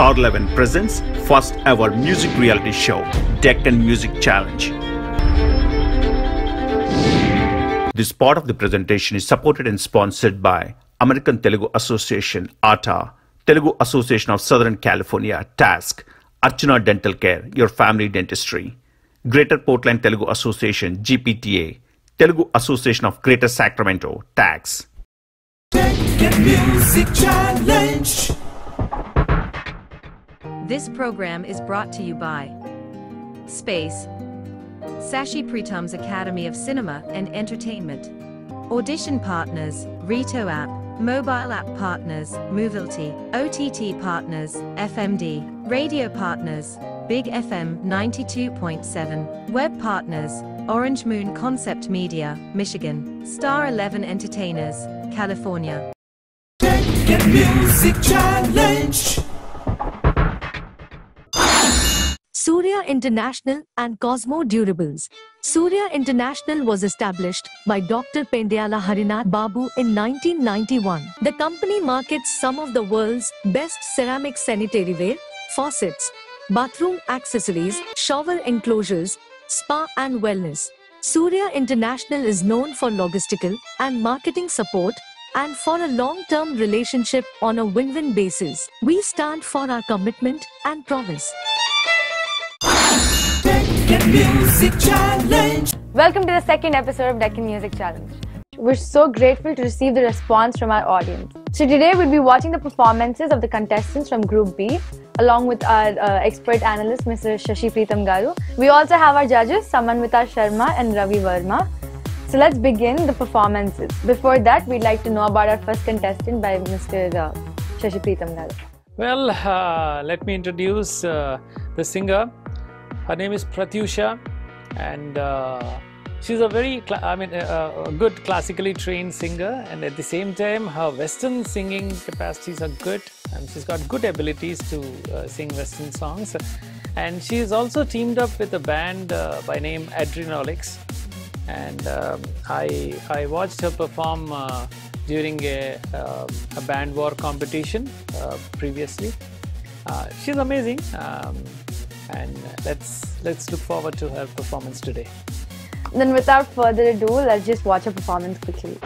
Star 11 presents first ever music reality show, Deccan Music Challenge. This part of the presentation is supported and sponsored by American Telugu Association, ATA, Telugu Association of Southern California, TASC, Archana Dental Care, Your Family Dentistry, Greater Portland Telugu Association, GPTA, Telugu Association of Greater Sacramento, TAX. Deccan Music Challenge. This program is brought to you by Space, Sashi Pritam's Academy of Cinema and Entertainment. Audition partners, Rito app, mobile app partners, Movility, OTT partners, FMD, radio partners, Big FM 92.7, web partners, Orange Moon Concept Media, Michigan, Star 11 Entertainers, California. Deccan Music Challenge. Surya International and Cosmo Durables. Surya International was established by Dr. Pendyala Harinath Babu in 1991. The company markets some of the world's best ceramic sanitary ware, faucets, bathroom accessories, shower enclosures, spa and wellness. Surya International is known for logistical and marketing support and for a long-term relationship on a win-win basis. We stand for our commitment and promise. Deccan Music Challenge. Welcome to the second episode of Deccan Music Challenge. We're so grateful to receive the response from our audience. So today we'll be watching the performances of the contestants from Group B along with our expert analyst Mr. Shashi Pritam Garu. We also have our judges Samanvita Sharma and Ravi Verma. So let's begin the performances. Before that, we'd like to know about our first contestant by Mr. Shashi Pritam Garu. Well, let me introduce the singer. Her name is Pratyusha, and she's a very, a good classically trained singer, and at the same time, her Western singing capacities are good, and she's got good abilities to sing Western songs. And she's also teamed up with a band by name Adrenolix, and I watched her perform during a band war competition previously. She's amazing. And let's look forward to her performance today. Then without further ado, let's just watch her performance quickly.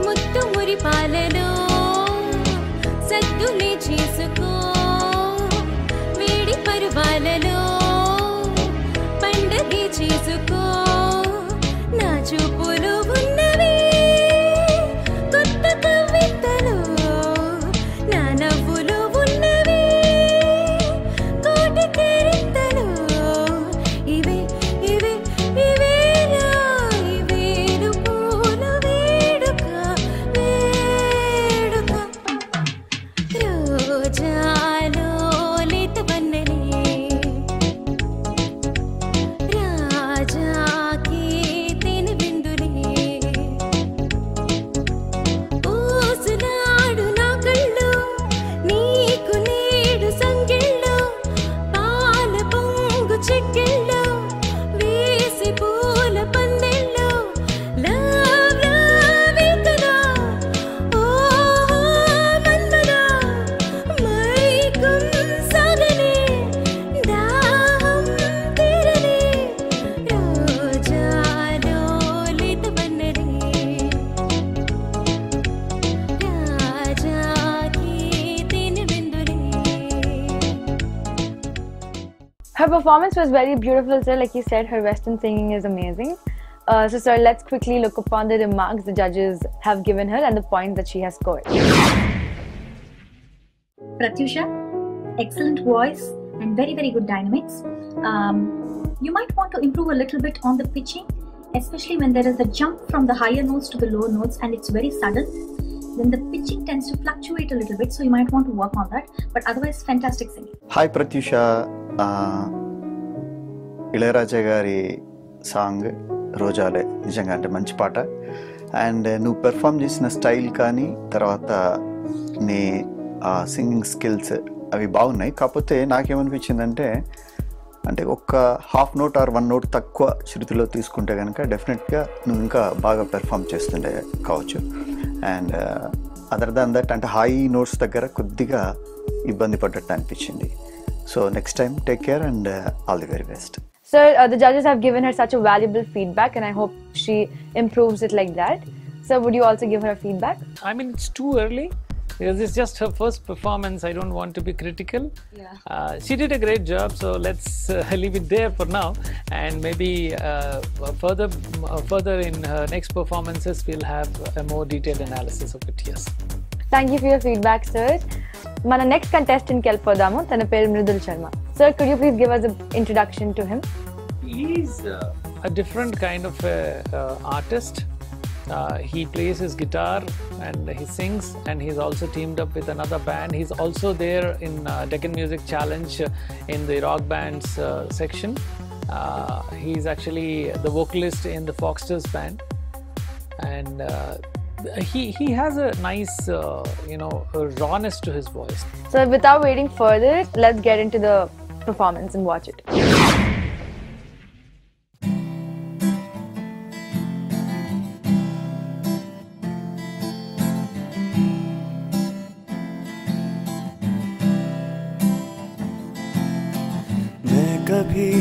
Muthu మురి పాలలో సద్దులే చేసుకో వేడి పరువాలలో పండగే చేసుకో నా చూపులు ఉన్నవి కొత్త కవితలు నా నవ్వులు ఉన్నవి కోటి కేరింతలు ఇవే ఇవే ఇవే ఇవేలు పూలవే Her performance was very beautiful, sir. Like you said, her Western singing is amazing. So, sir, let's quickly look upon the remarks the judges have given her and the points that she has scored. Pratyusha, excellent voice and very, very good dynamics. You might want to improve a little bit on the pitching, especially when there is a jump from the higher notes to the lower notes and it's very sudden. Then the pitching tends to fluctuate a little bit, so you might want to work on that. But otherwise, fantastic singing. Hi Pratyusha, Ilayaraja gari song రోజాలే నిజంగా అంటే మంచి పాట. And నువ్వు perform చేసిన style కానీ తర్వాత నీ singing skills అవి బాగున్నాయి. కాకపోతే నాకేమనిపించిందంటే అంటే ఒక్క హాఫ్ నోట్ ఆర్ 1 నోట్ తక్కువ శృతిలో తీసుకుంటే కనుక డెఫినెట్గా నువ్వు ఇంకా బాగా పెర్ఫామ్ చేస్తుండే కావచ్చు. అండ్ అదర్ దాన్ దట్ అంటే హై నోట్స్ దగ్గర కొద్దిగా ఇబ్బంది పడ్డట్టు అనిపించింది. So next time take care and all the very best. Sir, the judges have given her such a valuable feedback and I hope she improves it like that. Sir, would you also give her feedback? I mean, it's too early because it's just her first performance. I don't want to be critical. She did a great job, so let's leave it there for now, and maybe further in her next performances we'll have a more detailed analysis of it. Yes. Thank you for your feedback, sir. Mana next contestant ki velpodamu. Tana peru Mridul Sharma. Sir, could you please give us an introduction to him? He's a different kind of artist. He plays his guitar and he sings, and he's also teamed up with another band. He's also there in Deccan Music Challenge in the rock bands section. He's actually the vocalist in the Foxters band, and he has a nice rawness to his voice. So without waiting further, let's get into the performance and watch it. मैं कभी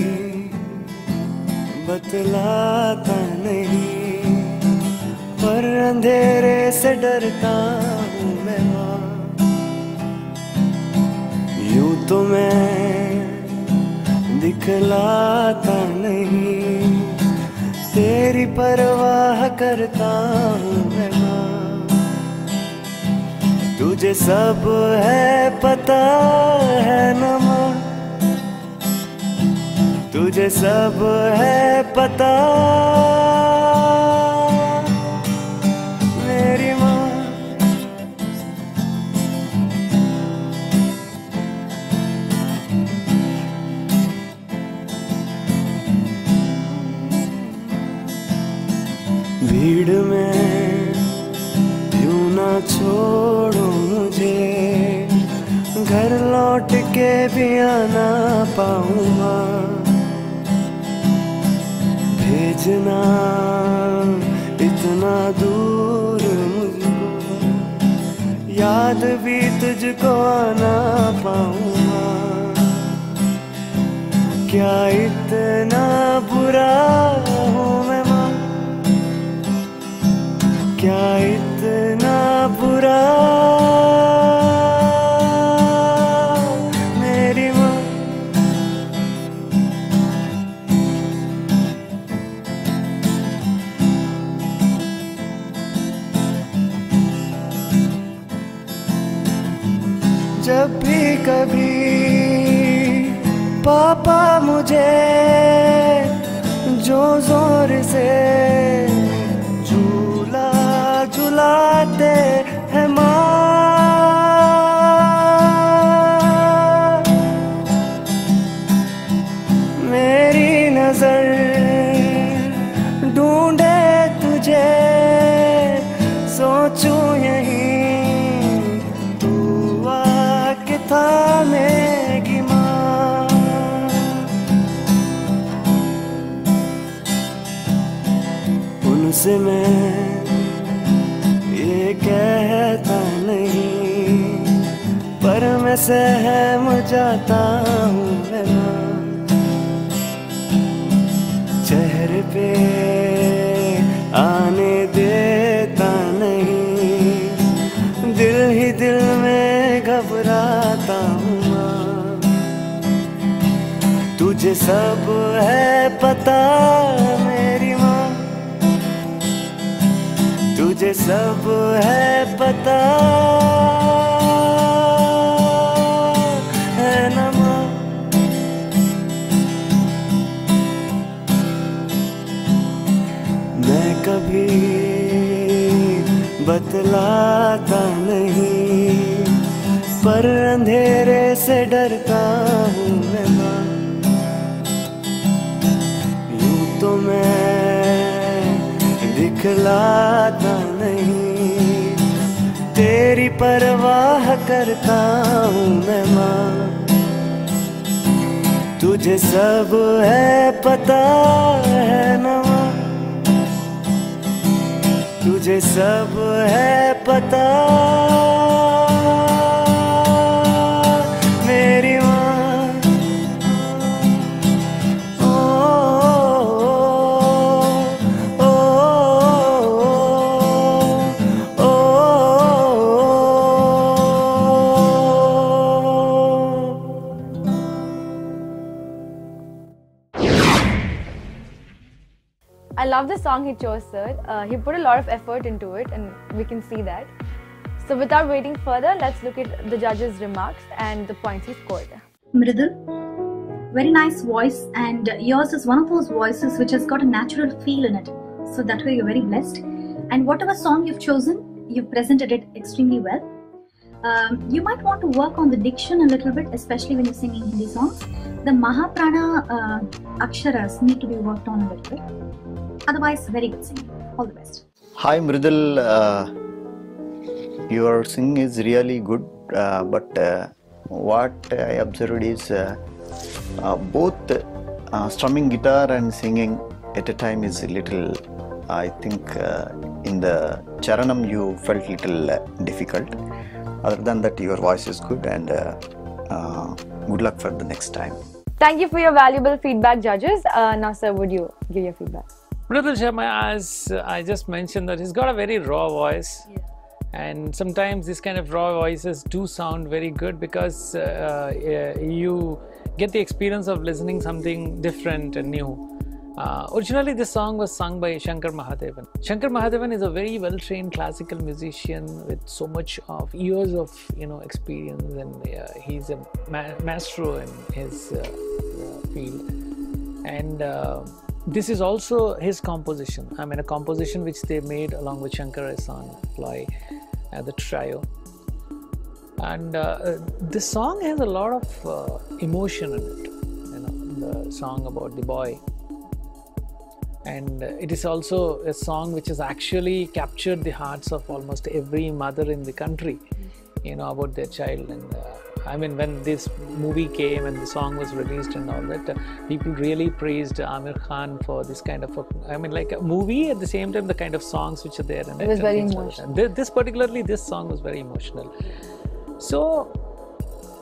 बतलाता नहीं, पर अंधेरे से डरता हूँ मैं माँ। यूं तो मैं दिखलाता नहीं, तेरी परवाह करता हूँ मैं माँ। तुझे सब है पता है न माँ, तुझे सब है पता मेरी माँ। भीड़ में यूं ना छोड़ो मुझे, घर लौट के भी आना पाऊंगा। भेजना इतना दूर मुझको, याद भी तुझको आना पाऊंगा। क्या इतना बुरा हूँ मैं माँ, क्या इतना बुरा मेरी माँ। जब भी कभी पापा मुझे जो जोर से झूला झुलाते हैं माँ, मेरी नजर ढूंढे तुझे, सोचूं यहीं तू आके थामेगी माँ। उनसे मैं ये कहता नहीं, पर मैं सहम जाता हूँ मैं माँ। चेहरे पे आने देता नहीं, दिल ही दिल में घबराता हूँ माँ। तुझे सब है पता मेरी माँ, तुझे सब है पता है ना माँ। मैं कभी बतलाता नहीं, पर अंधेरे से डरता हूँ मैं माँ। यूं तो मैं दिखलाता नहीं, तेरी परवाह करता हूँ मैं माँ। तुझे सब है पता है ना माँ, तुझे सब है पता मेरी माँ। ओ, ओ, ओ, ओ, I love the song he chose, sir. He put a lot of effort into it, and we can see that. So, without waiting further, let's look at the judges' remarks and the points he scored. Mridul, very nice voice, and yours is one of those voices which has got a natural feel in it. So that way you're very blessed. And whatever song you've chosen, you've presented it extremely well. You might want to work on the diction a little bit, especially when you're singing Hindi songs. The Mahaprana aksharas need to be worked on a little bit. Otherwise, very good singing. All the best. Hi Mridul, your singing is really good, but what I observed is both strumming guitar and singing at a time is a little, I think in the charanam you felt little difficult. Other than that, your voice is good, and good luck for the next time. Thank you for your valuable feedback, judges. Now, sir, would you give your feedback? Mridul Sharma, as I just mentioned, that he's got a very raw voice. Yeah. And sometimes these kind of raw voices do sound very good because you get the experience of listening something different and new. Originally, this song was sung by Shankar Mahadevan. Shankar Mahadevan is a very well-trained classical musician with so much of years of experience, and he's a maestro in his field. And this is also his composition. I mean, a composition which they made along with Shankar Ehsaan Ploy, the trio. And this song has a lot of emotion in it. The song about the boy. And it is also a song which has actually captured the hearts of almost every mother in the country, about their child. And I mean, when this movie came and the song was released and all that, people really praised Amir Khan for this kind of, like a movie, at the same time, the kind of songs which are there. And it was very emotional. This song was very emotional. So,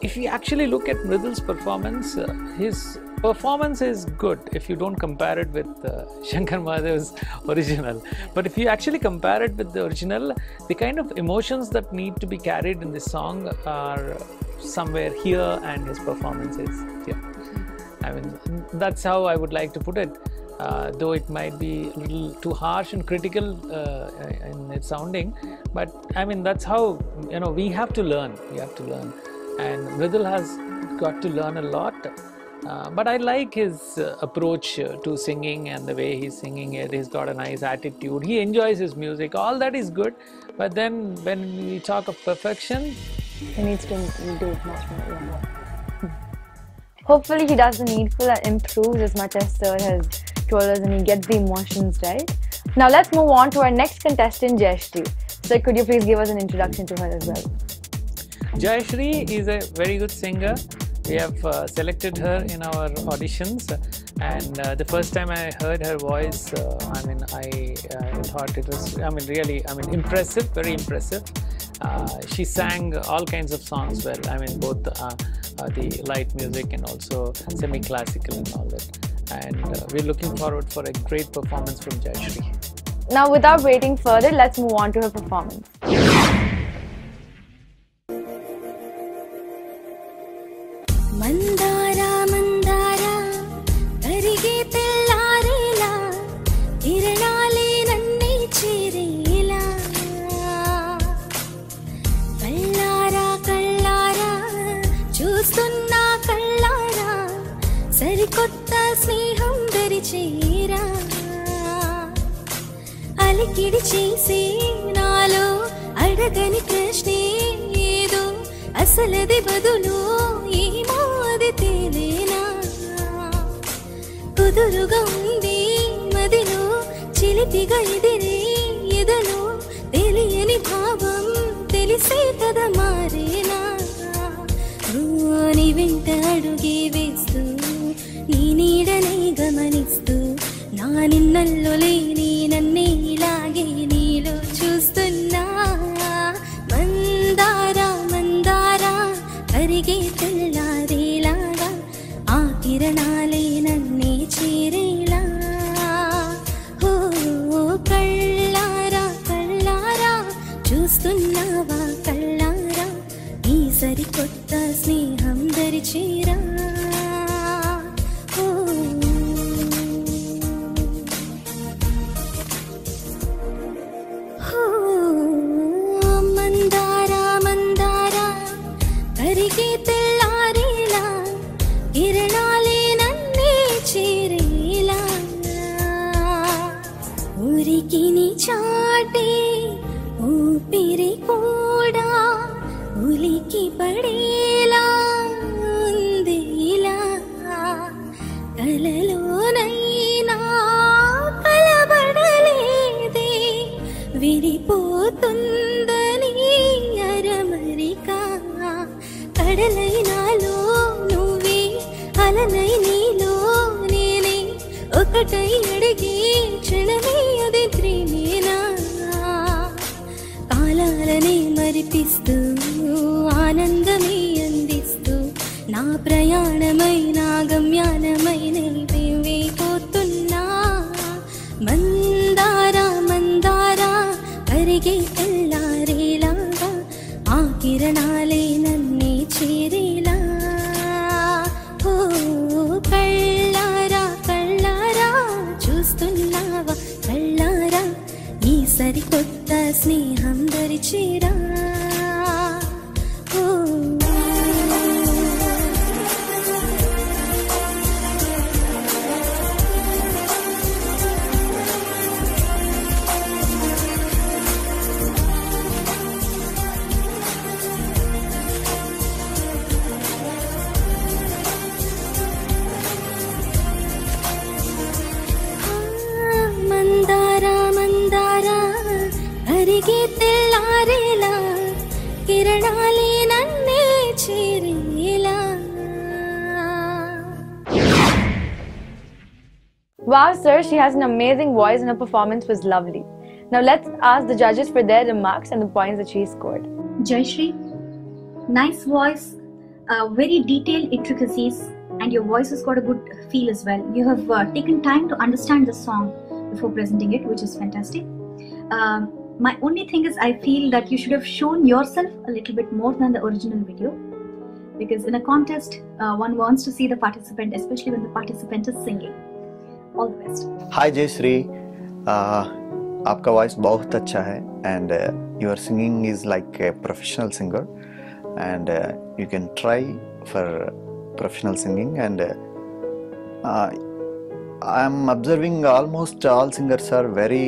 if you actually look at Mridul's performance, his performance is good if you don't compare it with Shankar Mahadevan's original. But if you actually compare it with the original, the kind of emotions that need to be carried in this song are somewhere here, and his performance is here. I mean, that's how I would like to put it. Though it might be a little too harsh and critical in its sounding, but I mean, that's how, we have to learn. We have to learn. And Mridul has got to learn a lot. But I like his approach to singing and the way he's singing it. He's got a nice attitude. He enjoys his music. All that is good. But then when we talk of perfection, he needs to do it much more. Yeah. Hopefully he does the needful and improves as much as Sir has told us, and he gets the emotions right. Now let's move on to our next contestant, Jayashree. Sir, could you please give us an introduction to her as well? Jayashree is a very good singer. We have selected her in our auditions, and the first time I heard her voice, I thought it was, really, impressive, very impressive. She sang all kinds of songs well, both the light music and also semi-classical and all that. And we're looking forward for a great performance from Jayashree. Now, without waiting further, let's move on to her performance. Mandara, Mandara, సరికొత్త స్నేహం దరిచేరా అలికిడి చేసే నాలో అడగని ప్రశ్నే ఏదో అసలది బదులు ఏమో అది తేలేనా కుదురుగా ఉంది మదిలో చిలిపిగా ఎదిరే ఎదలో తెలియని భావం తెలిసే కదా మారేనా నీ వెంట అడుగే వేస్తూ నీ నీడనే గమనిస్తూ నా నిన్నల్లో లేని నన్నే ఇలాగే నీలో చూస్తున్నా మందారా మందారా కరిగే తెల్లారేలాగా ఆ కిరణాలే నన్నే చేరేలా ఓ కళ్ళారా కళ్ళారా చూస్తున్నావా కళ్ళారా ఈ సరికొత్త స్నేహం దరిచేరా మందారా మందారా కరిగే తెల్లారేలా కిరణాలే నన్నే చేరేలా ఊరికి నీ చాటే ఊపిరి కూడా ఉలికి పడేలా ఉంది ఇలా కలలోనైనా కలబడలేదే విడిపోతుందని అరమరిక కడలైనాలో నువ్వే అలనై నీలో నేనే ఒకటై అడిగే క్షణమే అది ప్రేమేనా కాలాలనే మరిపిస్తూ ఆనందమే అందిస్తూ నా ప్రయాణమై నా గమ్యానమై నిలిపిపోతున్నా మందారా మందారా కరిగే తెల్లారేలాగా ఆ కిరణాలే నన్నే చేరేలా ఓ కళ్ళారా కళ్ళారా చూస్తున్నావా కళ్ళారా ఈ సరికొత్త స్నేహం దరిచేరా మందారా మందారా కరిగే తెల్లారేలా కిరణాలే నన్నే చేరేలా Wow, sir, she has an amazing voice and her performance was lovely. Now let's ask the judges for their remarks and the points that she scored. Jayashree, nice voice, very detailed intricacies, and your voice has got a good feel as well. You have taken time to understand the song before presenting it, which is fantastic. My only thing is I feel that you should have shown yourself a little bit more than the original video, because in a contest, one wants to see the participant, especially when the participant is singing. All the best. हाय जयश्री, आपका voice बहुत अच्छा है and your singing is like a professional singer and you can try for professional singing and I am observing almost all singers are very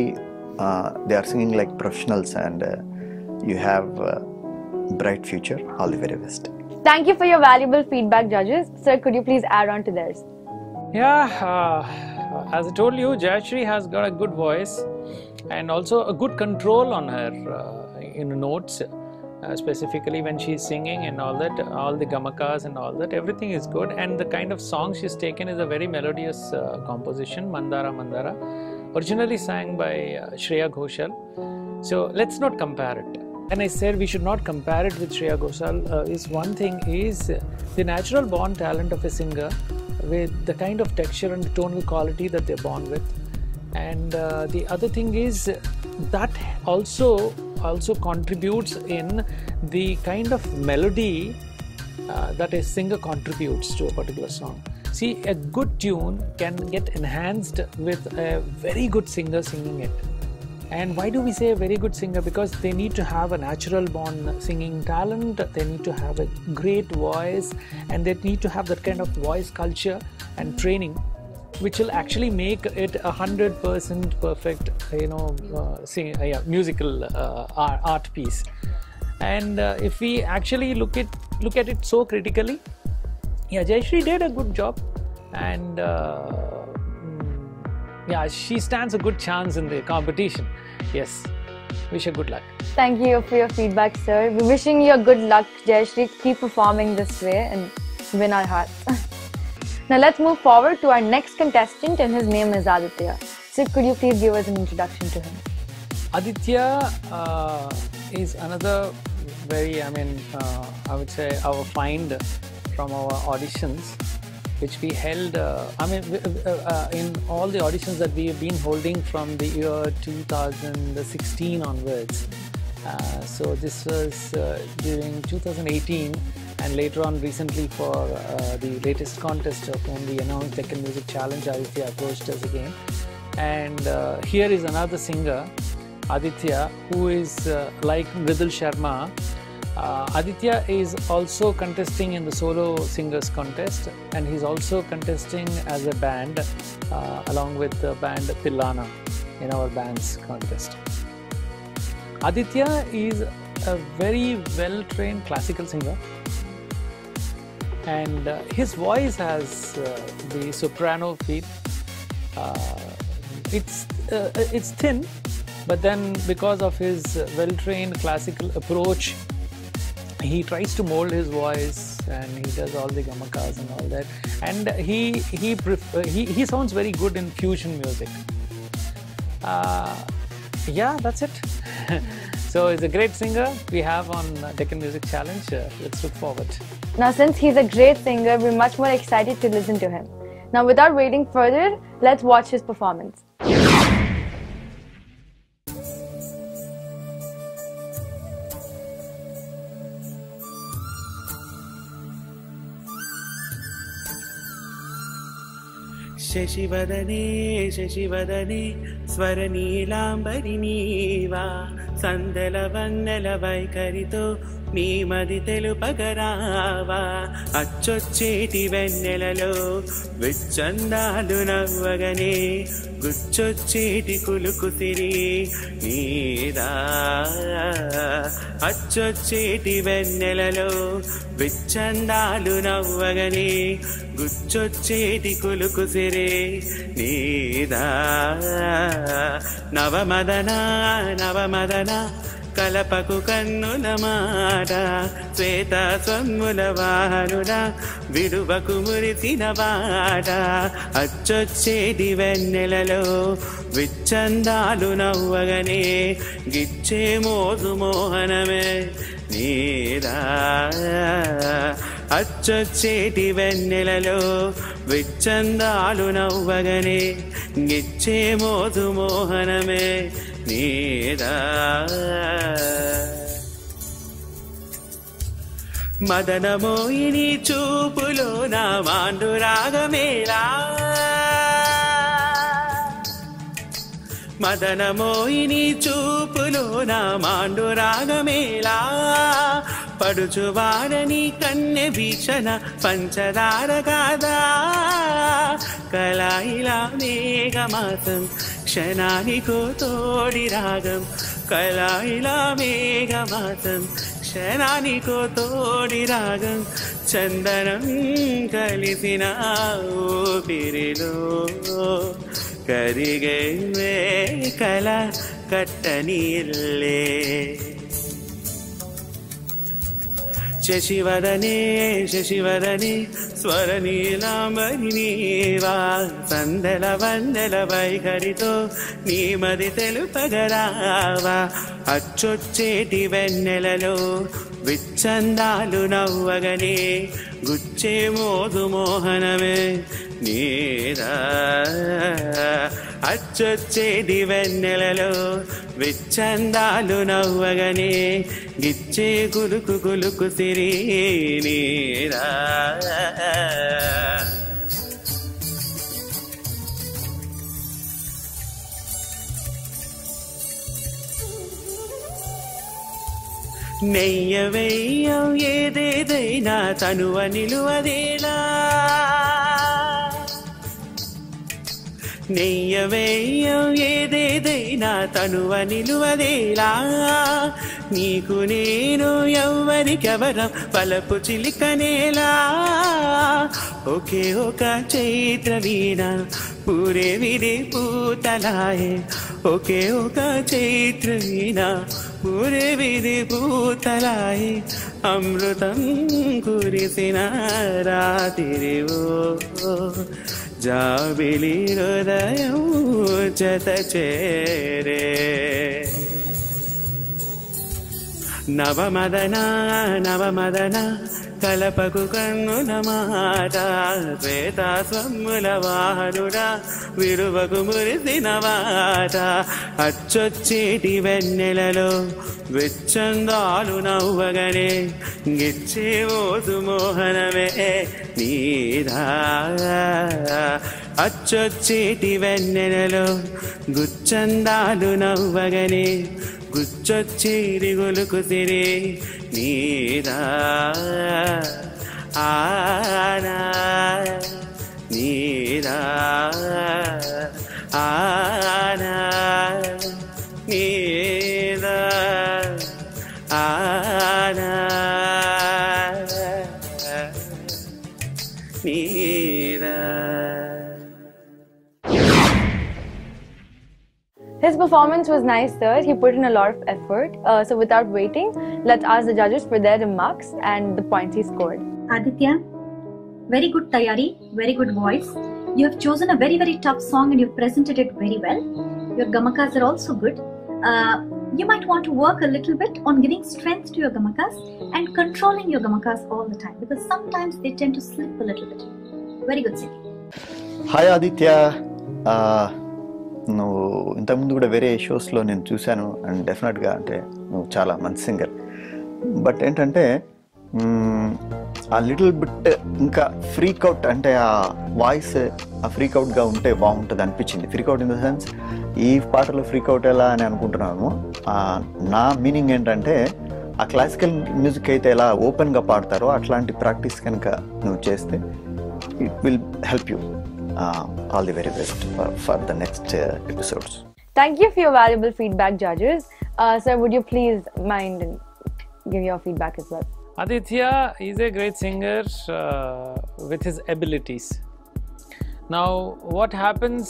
they are singing like professionals and you have bright future. All the very best. Thank you for your valuable feedback, judges. Sir, could you please add on to theirs? Yeah, as I told you, Jayashree has got a good voice and also a good control on her notes, specifically when she's singing and all that, all the gamakas and all that, everything is good. And the kind of song she's taken is a very melodious composition, Mandara Mandara, originally sang by Shreya Ghoshal. So let's not compare it. And I said we should not compare it with Shreya Ghoshal. Is one thing is the natural born talent of a singer with the kind of texture and tonal quality that they're born with. And the other thing is that also contributes in the kind of melody that a singer contributes to a particular song. See, a good tune can get enhanced with a very good singer singing it. And why do we say a very good singer? Because they need to have a natural born singing talent, they need to have a great voice, and they need to have that kind of voice culture and training, which will actually make it 100% perfect, musical art piece. And if we actually look at it so critically, yeah, Jayashree did a good job, and she stands a good chance in the competition. Yes, wish her good luck. Thank you for your feedback, sir. We're wishing you a good luck, Jayashree. Keep performing this way and win our hearts. Now let's move forward to our next contestant, and his name is Aditya. So could you please give us an introduction to him? Aditya is another very, I would say, our find from our auditions, which we held, in all the auditions that we have been holding from the year 2016 onwards. So this was during 2018, and later on recently for the latest contest of when we announced Deccan Music Challenge, Aditya approached us again. And here is another singer, Aditya, who is like Mridul Sharma. Aditya is also contesting in the solo singers contest, and he's also contesting as a band along with the band Tillana in our bands contest. Aditya is a very well-trained classical singer, and his voice has the soprano feel. It's thin, but then because of his well-trained classical approach, he tries to mold his voice, and he does all the gamakas and all that, and he sounds very good in fusion music. Yeah, that's it. So he's a great singer we have on Deccan Music Challenge. Let's look forward. Now, since he's a great singer, we're much more excited to listen to him. Now, without waiting further, let's watch his performance. Sasivadane Sasivadane స్వరనీలాంబరి నీవా సందల వన్నెల వైఖరితో నీ మది తెలుపగరావా అచ్చొచ్చేటి వెన్నెలలో విచ్చందాలు నవ్వగనే గుచ్చొచ్చేటి కులుకుసిరి నీదా అచ్చొచ్చేటి వెన్నెలలో విచ్చందాలు నవ్వగనే గుచ్చొచ్చేటి కులుకుసిరి నీదా నవమదన నవమదన కలపకు కన్నుల మాట శ్వేత స్వమ్ముల వాహనుడ విడువకు మురిసిన వాట అచ్చొచ్చేటి వెన్నెలలో విచ్చందాలు నవ్వగనే గిచ్చే మోజు మోహనమే నీదా అచ్చొచ్చేటి వెన్నెలలో విచ్చందాలు నవ్వగనే గిచ్చే మోజు మోహనమే నీదా మదనమోయిని చూపులో నా మాండురాగమేలా మదనమోయిని చూపులో నా మాండురాగమేలా పడుచువారని కన్నె వీక్షణ పంచదార కాదా కళాయిలా మేఘమాసం క్షణానికో తోడి రాగం కళాయిలా మేఘమాసం క్షణానికో తోడి రాగం చందనం కలిసిన ఊపిరిలో కరిగే కళ కట్టనీళ్ళే శశివదనే శశివదనే స్వరనీలాంబరి నీవా సందల వందల వైఖరితో నీ మది తెలుపగరావా అచ్చొచ్చేటి వెన్నెలలో విచ్చందాలు నవ్వగనే గుచ్చే మోదు మోహనమే నీదా అచ్చొచ్చేటి వెన్నెలలో విచ్చందాలు నవ్వగనే గిచ్చే గులుకు గులుకు సిరి నీదా నెయ్య వెయ్యం ఏదేదైనా తనువ నిలువదేలా నెయ్యవేయం ఏదేదైనా తనువ నిలువదేలా నీకు నేను ఎవ్వరికెవరం పలపు చిలికనేలా ఒకే ఒక చైత్ర వీణ పూరే విరి పూతలాయే ఒకే ఒక చైత్ర వీణ పూరే విరి పూతలాయే అమృతం కురిసిన రాతిరివో జాబిలి హృదయం జత చేరే నవమదన నవమదన కలపకు కన్నుల మాట శ్వేత స్వమ్ముల వాహనుడా విడువకు మురిసిన వాట అచ్చొచ్చేటి వెన్నెలలో వెచ్చందాలు నవ్వగనే గిచ్చే ఓసు మోహనమే నీరా అచ్చొచ్చేటి వెన్నెలలో గుచ్చందాలు నవ్వగనే గుచ్చొచ్చేరి గొలుకు సిరి నీరా ఆనా నీరా ఆనా నీరా ఆనా నీరా. His performance was nice, sir. He put in a lot of effort. So without waiting, let's ask the judges for their remarks and the points he scored. Aditya, very good tayari, very good voice. You have chosen a very, very tough song and you've presented it very well. Your gamakas are also good. You might want to work a little bit on giving strength to your gamakas and controlling your gamakas all the time, because sometimes they tend to slip a little bit. Very good singing. Hi Aditya, నువ్వు ఇంతకుముందు కూడా వేరే షోస్లో నేను చూశాను and డెఫినెట్గా అంటే నువ్వు చాలా మంచి సింగర్. బట్ ఏంటంటే ఆ లిటిల్ బిట్ ఇంకా ఫ్రీక్ అవుట్ అంటే ఆ వాయిస్ ఆ ఫ్రీక్ అవుట్గా ఉంటే బాగుంటుంది అనిపించింది. Freak out in the sense ఈ పాటలో ఫ్రీక్ అవుట్ ఎలా అని అనుకుంటున్నాను. నా మీనింగ్ ఏంటంటే ఆ క్లాసికల్ మ్యూజిక్ అయితే ఎలా ఓపెన్గా పాడతారో అట్లాంటి ప్రాక్టీస్ కనుక నువ్వు చేస్తే it will help you. All the very best for the next episodes. Thank you for your valuable feedback, judges. Sir, would you please mind and give your feedback as well? Aditya is a great singer with his abilities. Now, what happens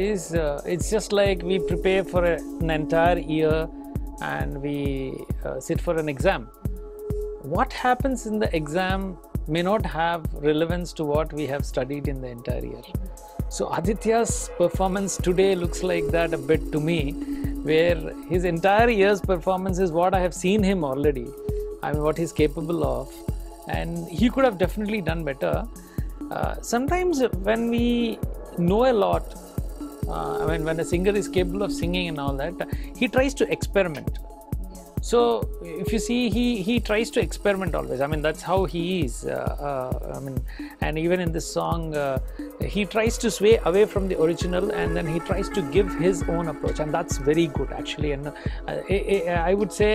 is it's just like we prepare for an entire year and we sit for an exam. What happens in the exam may not have relevance to what we have studied in the entire year. So Aditya's performance today looks like that a bit to me, where his entire year's performance is what I have seen him already. I mean, what he's capable of, and he could have definitely done better. Sometimes when we know a lot, I mean, when a singer is capable of singing and all that, he tries to experiment. So if you see, he tries to experiment always. I mean, that's how he is. I mean, and even in this song, he tries to sway away from the original, and then he tries to give his own approach, and that's very good actually. And I would say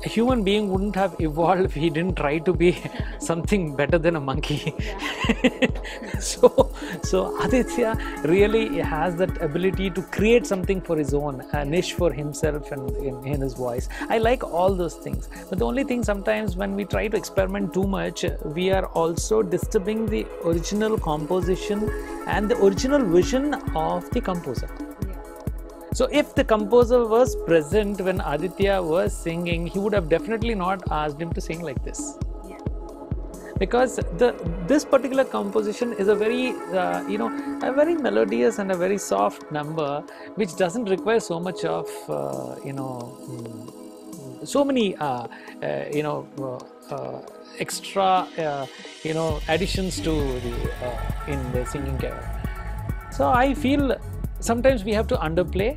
a human being wouldn't have evolved if he didn't try to be something better than a monkey. So Aditya really has that ability to create something for his own, a niche for himself and in his voice. I like all those things, but the only thing sometimes when we try to experiment too much, we are also disturbing the original composition and the original vision of the composer. So if the composer was present when Aditya was singing, he would have definitely not asked him to sing like this. Because this particular composition is a very a very melodious and a very soft number, which doesn't require so much of so many extra additions to the in the singing career. So I feel sometimes we have to underplay,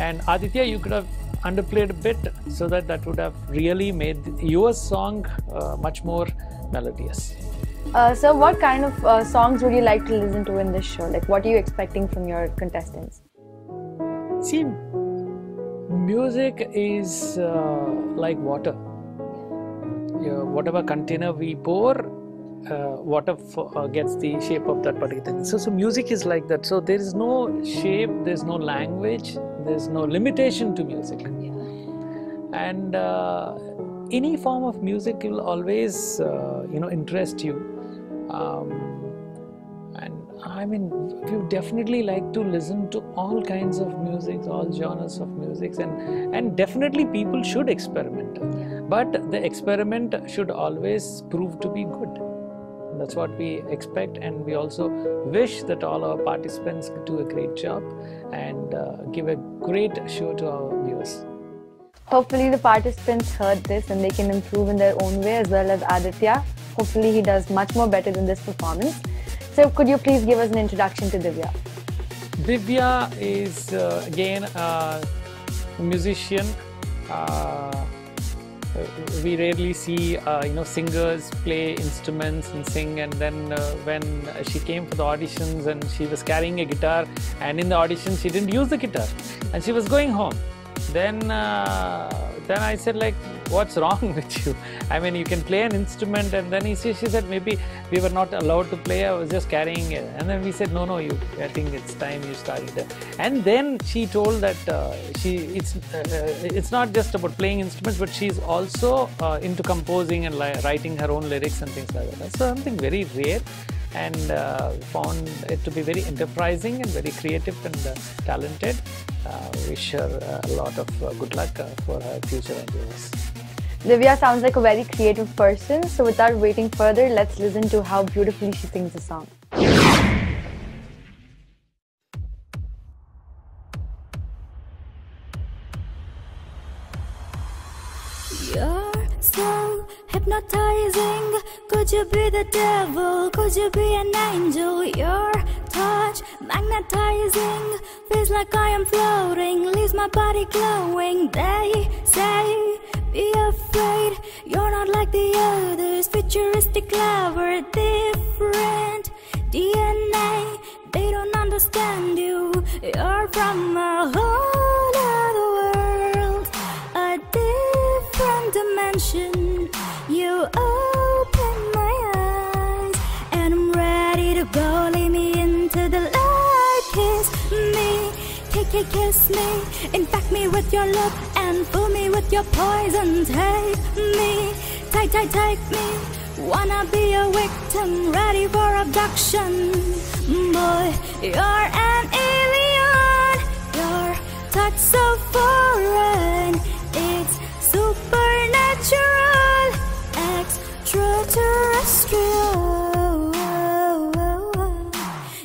and Aditya, you could have underplayed a bit so that would have really made your song much more melodious. So what kind of songs would you like to listen to in this show? Like, what are you expecting from your contestants? See, music is like water. Whatever container we pour, water gets the shape of that particular thing. So music is like that. So there is no shape, there is no language, there is no limitation to music. And any form of music will always, interest you. And I mean, you definitely like to listen to all kinds of music, all genres of music, and definitely people should experiment. But the experiment should always prove to be good. That's what we expect, and we also wish that all our participants do a great job and give a great show to our viewers. Hopefully the participants heard this and they can improve in their own way, as well as Aditya. Hopefully he does much more better than this performance. So could you please give us an introduction to Divya? Divya is again a musician. We rarely see singers play instruments and sing, and then when she came for the auditions and she was carrying a guitar, and in the audition she didn't use the guitar and she was going home. Then I said, like, what's wrong with you? I mean, you can play an instrument. And then she said, maybe we were not allowed to play, I was just carrying it. And then we said, no, I think it's time you started. And then she told that it's not just about playing instruments, but she's also into composing and writing her own lyrics and things like that. That's something very rare, and found it to be very enterprising and very creative and talented. Wish her a lot of good luck for her future endeavors. Divya sounds like a very creative person, so without waiting further, let's listen to how beautifully she sings the song. You're so hypnotizing. Could you be the devil? Could you be an angel? Your touch magnetizing. Feels like I am floating. Leaves my body glowing. They say, be afraid. You're not like the others. Futuristic, clever, different DNA. They don't understand you. You're from a whole other world, a different dimension. You open my eyes, and I'm ready to go. Lead me into the light. Kiss me, kiss me. Infect me with your love and fool me with your poison. Take me, take me. Wanna be a victim, ready for abduction. Boy, you're an alien. Your touch so foreign. It's supernatural, extraterrestrial.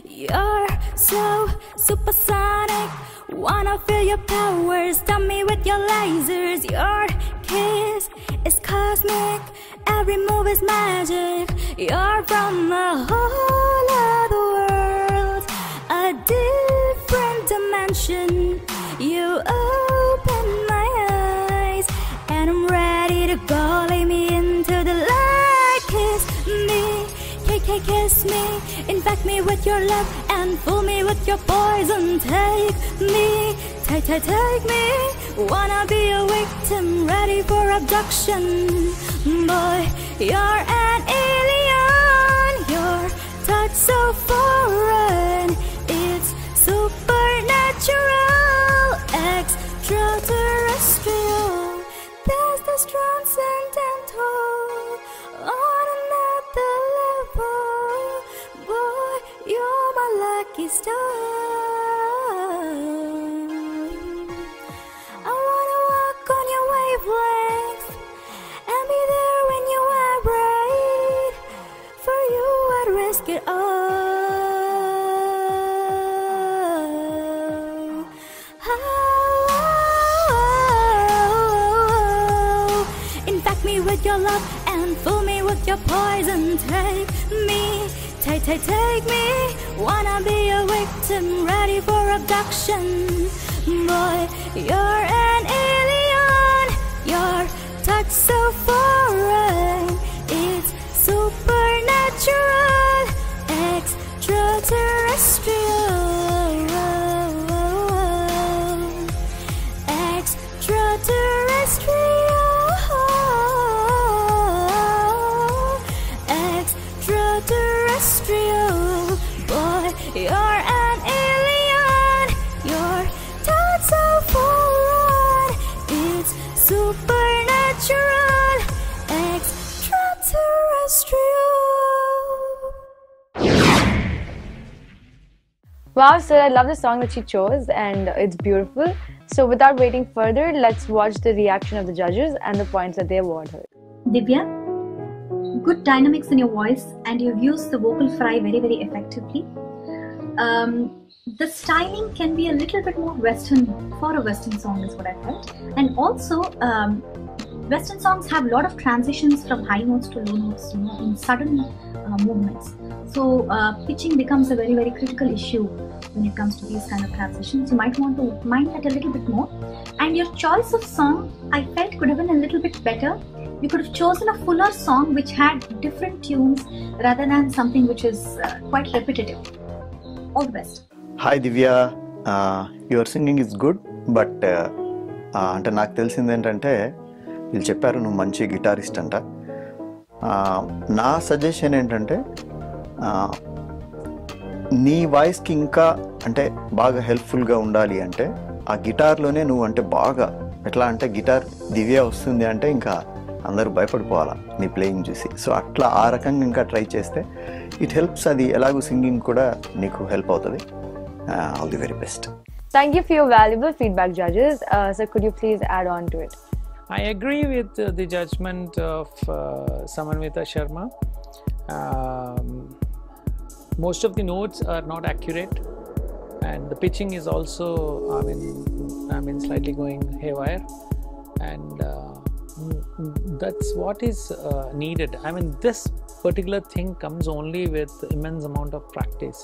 You're so supersonic. Wanna feel your powers, stun me with your lasers. Your kiss is cosmic, every move is magic. You're from a whole other world, a different dimension. You open my eyes, and I'm ready to go. Lay me into the light. Kiss me, kiss me. Infect me with your love and fool me with your poison. Take me, take me. Wanna be a victim, ready for abduction. Boy, you're an alien. Your touch so foreign. It's supernatural, extraterrestrial. There's this transcendental on another level. Boy, you're my lucky star. I wanna walk on your wavelength and be there when you vibrate. For you, I'd risk it all. Infect me with your love and fool me with your poison. Take me, take me. Wanna be a victim, ready for abduction. Boy, you're an alien. Your touch so foreign. It's supernatural, extraterrestrial, extraterrestrial, extraterrestrial. You're an alien. Your thoughts are foreign. It's supernatural, extraterrestrial. Wow, sir, I love the song that she chose and it's beautiful. So without waiting further, let's watch the reaction of the judges and the points that they award her. Divya, good dynamics in your voice and you've used the vocal fry very, very effectively. The styling can be a little bit more Western for a Western song is what I felt. And also, Western songs have a lot of transitions from high notes to low notes, in sudden movements. So pitching becomes a very, very critical issue when it comes to these kind of transitions. You might want to mind that a little bit more. And your choice of song, I felt could have been a little bit better. You could have chosen a fuller song which had different tunes rather than something which is quite repetitive. All the best. Hi Divya, your singing is good, but అంటే నాకు తెలిసింది ఏంటంటే వీళ్ళు చెప్పారు నువ్వు మంచి guitarist అంట. నా సజెషన్ ఏంటంటే నీ వాయిస్కి ఇంకా అంటే బాగా హెల్ప్ఫుల్గా ఉండాలి అంటే ఆ గిటార్లోనే నువ్వు అంటే బాగా ఎట్లా అంటే గిటార్ దివ్య వస్తుంది అంటే ఇంకా అందరూ భయపడిపోవాలా నీ ప్లేయింగ్ చూసి. సో అట్లా ఆ రకంగా ఇంకా ట్రై చేస్తే ఇట్ హెల్ప్స్. అది ఎలాగో సింగింగ్ కూడా నీకు హెల్ప్ అవుతుంది. All the very best. Thank you for your valuable feedback, judges. So could you please add on to it? I agree with the judgment of Samanvita Sharma. Most of the notes are not accurate, and the pitching is also, I mean, slightly going haywire, and that's what is needed. I mean, this particular thing comes only with immense amount of practice.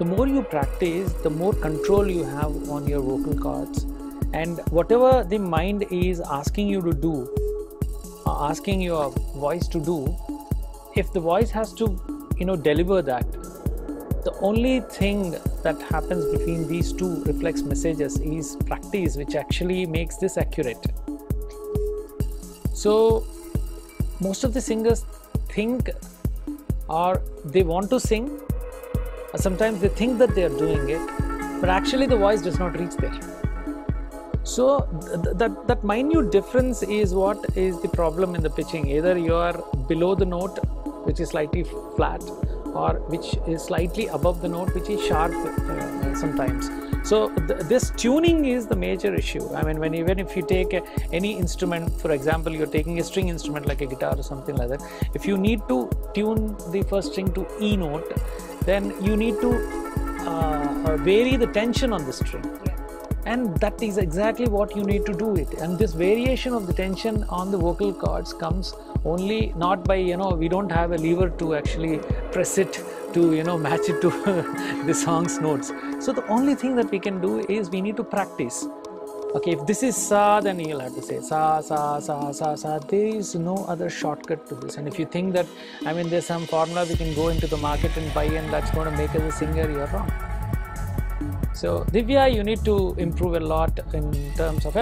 The more you practice, the more control you have on your vocal cords, and whatever the mind is asking you to do, asking your voice to do, if the voice has to deliver that, the only thing that happens between these two reflex messages is practice, which actually makes this accurate. So most of the singers think, or they want to sing, sometimes they think that they are doing it, but actually the voice does not reach there. So that minute difference is what is the problem in the pitching. Either you are below the note, which is slightly flat, or which is slightly above the note, which is sharp sometimes. So this tuning is the major issue. I mean, even if you take any instrument, for example, you're taking a string instrument like a guitar or something like that, if you need to tune the first string to E note, then you need to vary the tension on the string. And that is exactly what you need to do it. And this variation of the tension on the vocal cords comes only not by, we don't have a lever to actually press it to, match it to the song's notes. So the only thing that we can do is we need to practice. Okay, if this is sa, then you'll have to say sa, sa, sa, sa, sa. There is no other shortcut to this. And if you think that, there's some formula we can go into the market and buy and that's going to make us a singer, you're wrong. So Divya, you need to improve a lot in terms of,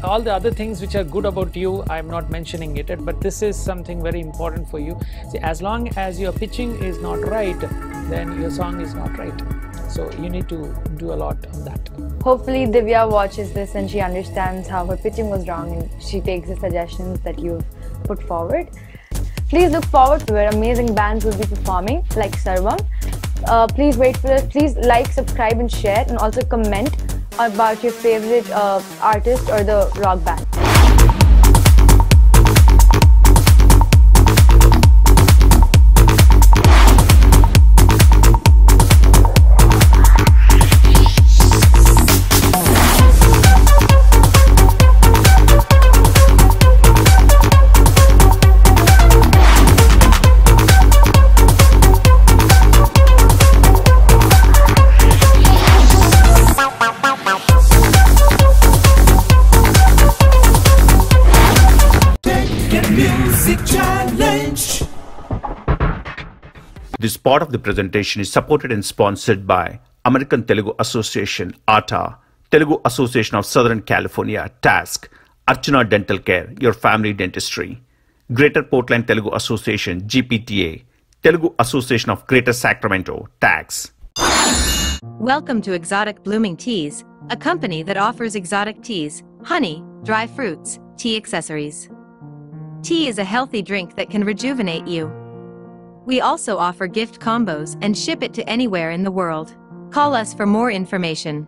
all the other things which are good about you, I'm not mentioning it, but this is something very important for you. See, as long as your pitching is not right, then your song is not right. So you need to do a lot on that. Hopefully Divya watches this and she understands how her pitching was wrong and she takes the suggestions that you've put forward. Please look forward to where amazing bands will be performing, like Sarvam. Please wait for us. Please like, subscribe and share, and also comment about your favorite artist or the rock band. This part of the presentation is supported and sponsored by American Telugu Association, ATA, Telugu Association of Southern California, TASC, Archana Dental Care, your family dentistry, Greater Portland Telugu Association, GPTA, Telugu Association of Greater Sacramento, TAX. Welcome to Exotic Blooming Teas, a company that offers exotic teas, honey, dry fruits, tea accessories. Tea is a healthy drink that can rejuvenate you. We also offer gift combos and ship it to anywhere in the world. Call us for more information.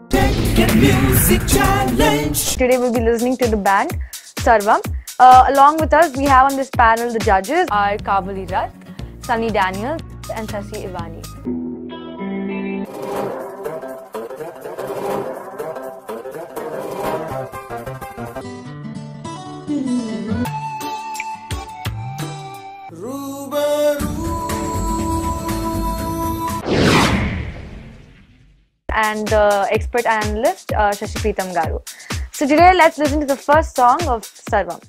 Tech and Music Challenge. Today we'll be listening to the band Sarvam. Along with us, we have on this panel the judges are Kavali Rath, Sunny Daniels, and Sasi Ivani. And the expert analyst Shashi Preetam Garu. So today let's listen to the first song of Sarvam.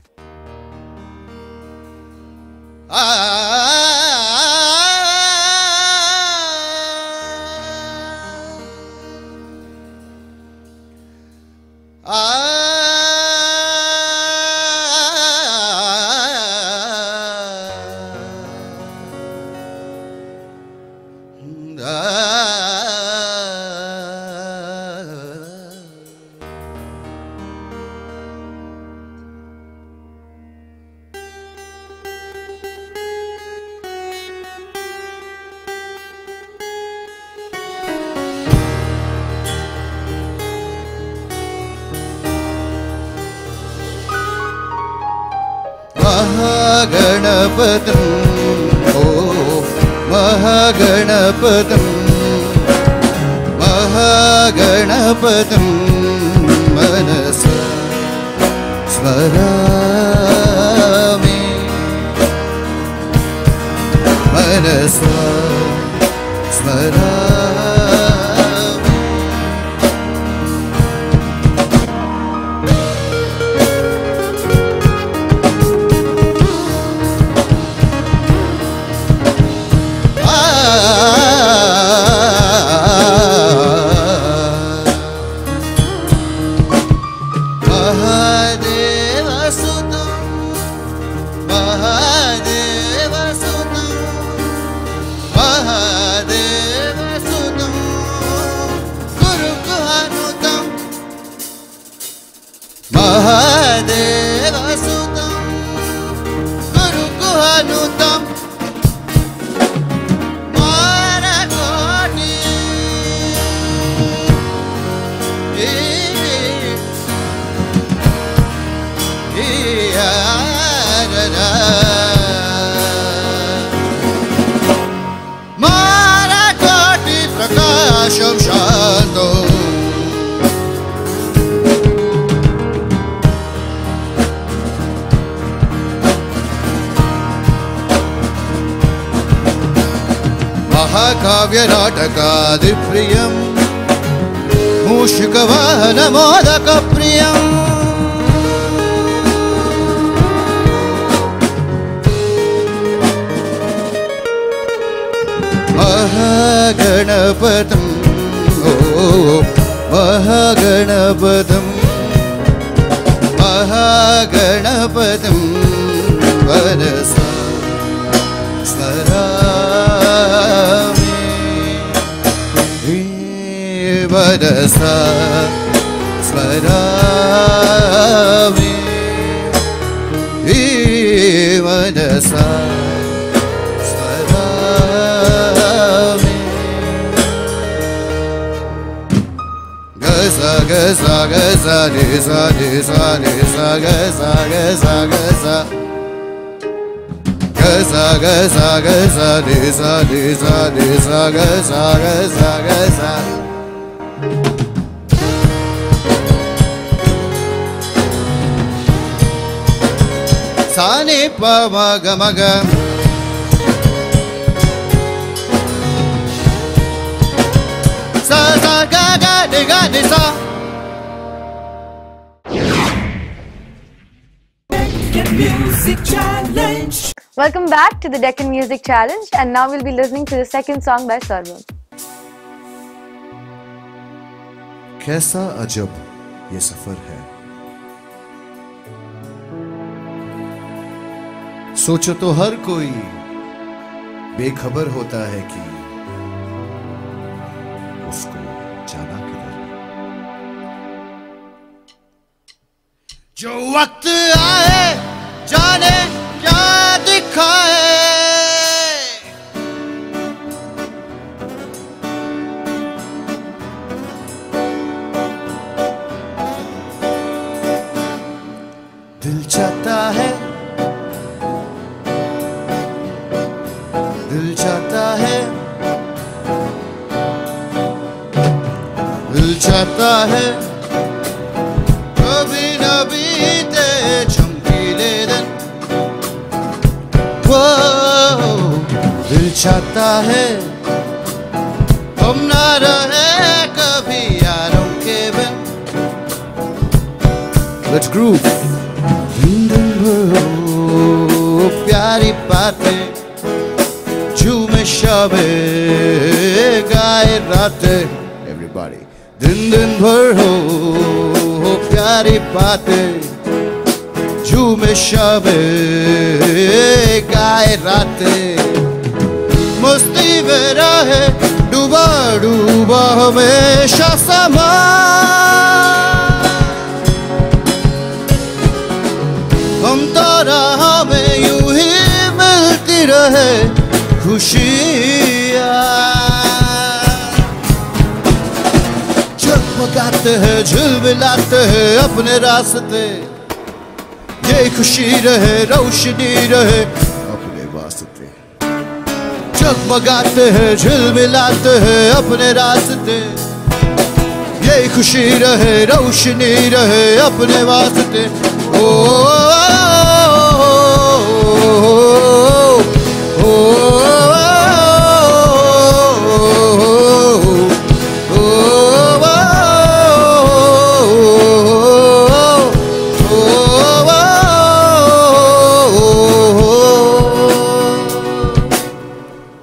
Mahaganapadam, oh Mahaganapadam, Mahaganapadam, Manasa Smarami, Manasa Smarami. Mahakavya Natakadi Priyam Mushikavana Modaka Priyam Mahaganapadam, oh Mahaganapadam, Mahaganapadam, Vanasa Smarami, Vanasa Smarami, Vanasa Gaza gaza gaza nisa nisa nisa gaza gaza gaza gaza gaza gaza nisa nisa nisa gaza gaza gaza Sani pa maga maga sa sa ga ga de ga de sa. Deccan Music Challenge. Welcome back to the Deccan Music Challenge, and now we'll be listening to the second song by Sarvam. कैसा अजब ये सफर है, सोचो तो हर कोई बेखबर होता है कि इसको जाना किधर है? जो वक्त आए जाने क्या दिखाए, दिल चाहता है, दिल चाहता है, दिल चाहता है कभी न बीते चमकीले दिन। वो दिल चाहता है हम ना रहे कभी यारों के बिन। Let's groove. प्यारी बातें झूमे शबे गाए रातें, everybody। दिन दिन भर हो प्यारी बातें झूमे शबे गाए रातें, मस्ती में रहे डूबा डूबा हमेशा समा। हम तो राह में यूं ही मिलती रहे खुशियाँ, जगमगाते हैं झिलमिलाते हैं अपने रास्ते, ये खुशी रहे रोशनी रहे अपने वास्ते। जगमगाते हैं झिलमिलाते हैं अपने रास्ते, ये खुशी रहे रोशनी रहे अपने वास्ते। ओ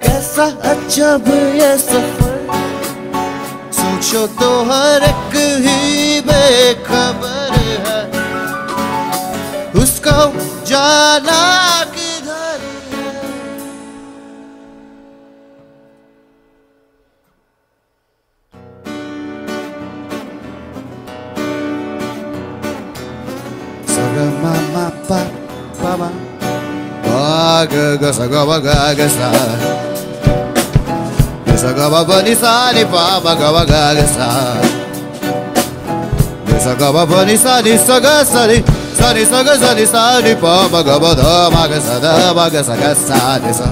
कैसा अजब ये सफर, सोचो तो हर एक ही बेखबर है, उसको जाना किधर है। Saga mama pa pa ga ga sa ga ba ga ga sa, sa ga ba ba ni sa ni pa ba ga ba ga ga sa, sa ga ba ba ni sa ga sa ni sa ni sa ga sa ni sa ni pa ba ga ba da ma ga sa da ba ga sa ni sa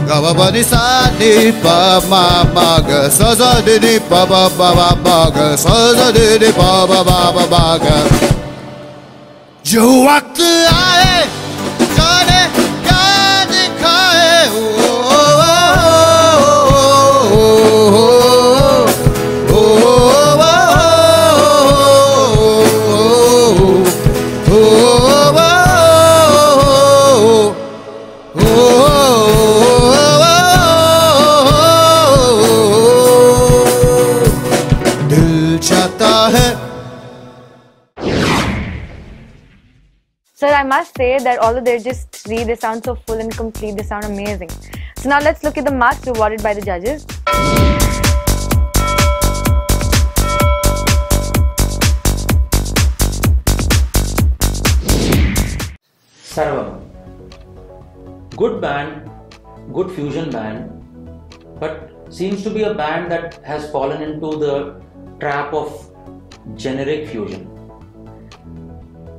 ga ba ba ni sa ni pa ma ga sa ni pa ba ga sa ni pa ba ga। जो वक्त आए जाने क्या दिखाए, दिल चाहता है। Sir, I must say that although they're just three, they sound so full and complete, they sound amazing. So now let's look at the marks rewarded by the judges. Sarvam. Good band, good fusion band, but seems to be a band that has fallen into the trap of generic fusion.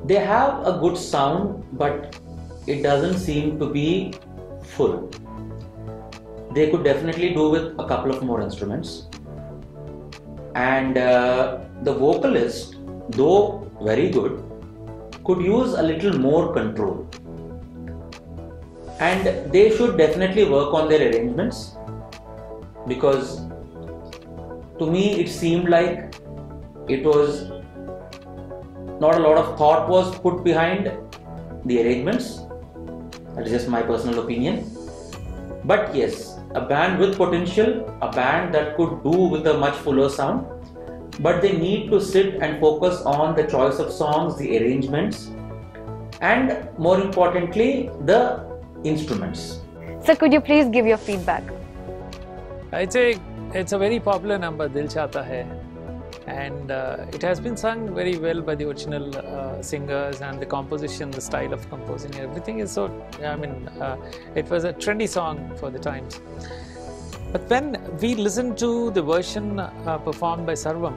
They have a good sound, but it doesn't seem to be full. They could definitely do with a couple of more instruments. And the vocalist, though very good, could use a little more control. And they should definitely work on their arrangements, because to me it seemed like it was not a lot of thought was put behind the arrangements. That is just my personal opinion. But yes, a band with potential, a band that could do with a much fuller sound, but they need to sit and focus on the choice of songs, the arrangements, and more importantly, the instruments. Sir, could you please give your feedback? I'd say it's a very popular number, Dil Chahta Hai, and it has been sung very well by the original singers, and the composition, the style of composing, everything is so, I mean, it was a trendy song for the times. But when we listen to the version performed by Sarvam,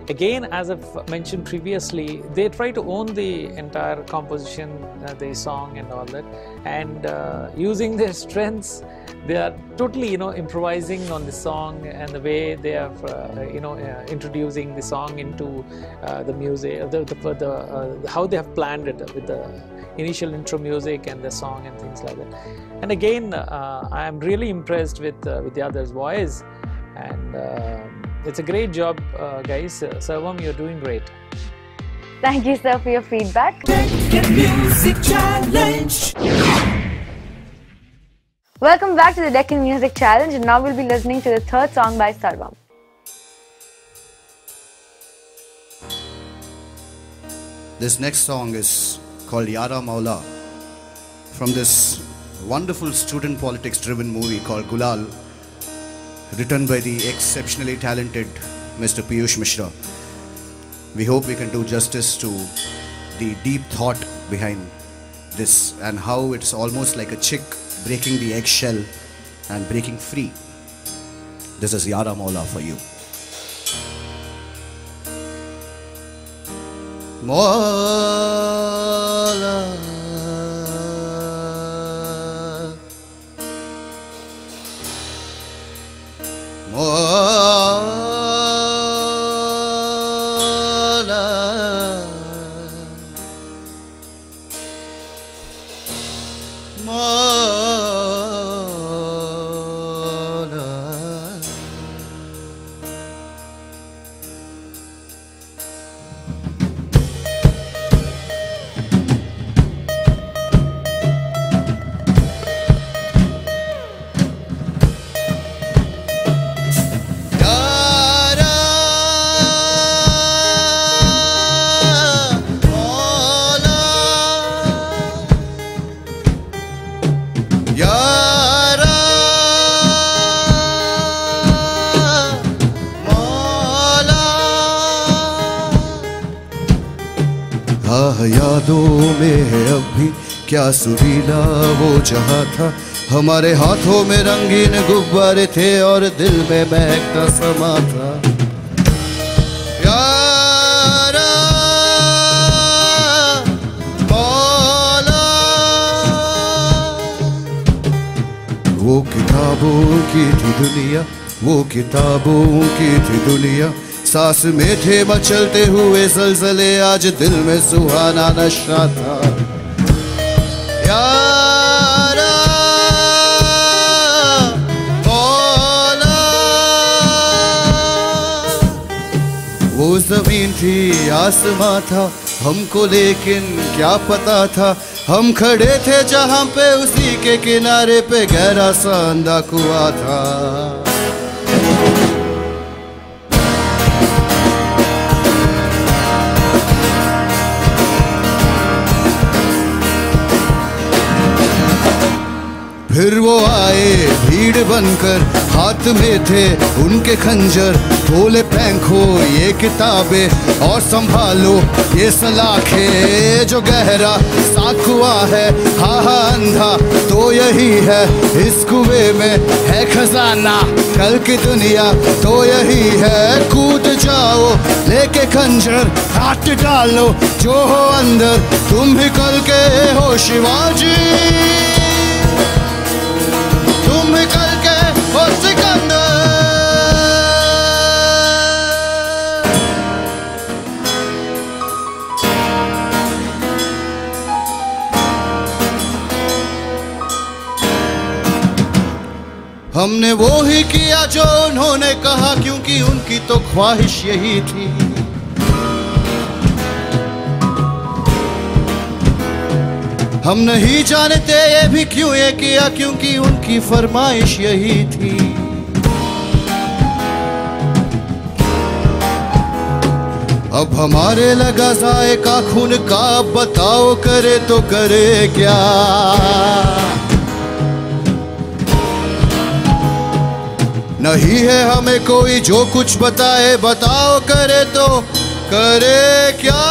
again, as I've mentioned previously, they try to own the entire composition, the song and all that, and using their strengths, they are totally, improvising on the song, and the way they are, introducing the song into the music, how they have planned it with the initial intro music and the song and things like that. And again, I am really impressed with the others' voice, and it's a great job, guys. Sarvam, you're doing great. Thank you, sir, for your feedback. Deccan Music Challenge. Welcome back to the Deccan Music Challenge, and now we'll be listening to the third song by Sarvam. This next song is called Yara Maula, from this wonderful student politics driven movie called Gulal, written by the exceptionally talented Mr. Piyush Mishra. We hope we can do justice to the deep thought behind this, and how it's almost like a chick breaking the eggshell and breaking free. This is Yara Maula for you. Maula, Maula, यादों में है अब भी क्या सुरीला वो जहां था, हमारे हाथों में रंगीन गुब्बारे थे और दिल में महकता समा था। यारा मौला, वो किताबों की थी दुनिया, वो किताबों की थी दुनिया, सांस में थे मचलते हुए ज़लज़ले, आज दिल में सुहाना नशा था। यारा मौला, वो ज़मीन थी आसमां था, हमको लेकिन क्या पता था, हम खड़े थे जहां पे उसी के किनारे पे गहरा सा अंधा कुआं था। फिर वो आए भीड़ बनकर, हाथ में थे उनके खंजर, बोले फेंको ये किताबें और संभालो ये सलाखे, जो गहरा सा कुआं है हा अंधा तो यही है, इस कुएं में है खजाना, कल की दुनिया तो यही है, कूद जाओ लेके खंजर काट डालो जो हो अंदर, तुम भी कल के हो शिवाजी, तुम कल के हो सिकंदर। हमने वो ही किया जो उन्होंने कहा, क्योंकि उनकी तो ख्वाहिश यही थी। हम नहीं जानते ये भी क्यों ये किया, क्योंकि उनकी फरमाइश यही थी। अब हमारे लगा जायका खून का, बताओ करे तो करे क्या। न नहीं है हमें कोई जो कुछ बताए, बताओ करे तो करे क्या।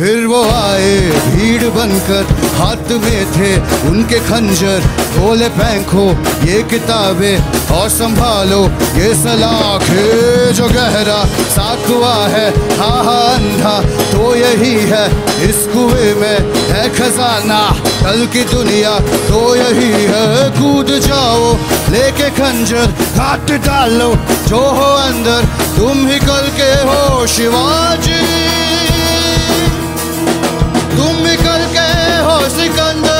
फिर वो आए भीड़ बनकर, हाथ में थे उनके खंजर, बोले फेंको ये किताबें और संभालो ये सलाखें। जो गहरा साकुआ है हा अंधा तो यही है, इस कुएं में है खजाना, कल की दुनिया तो यही है। कूद जाओ लेके खंजर, काट डालो जो हो अंदर, तुम ही कल के हो शिवाजी, तुम ही कल के हो Sikandar.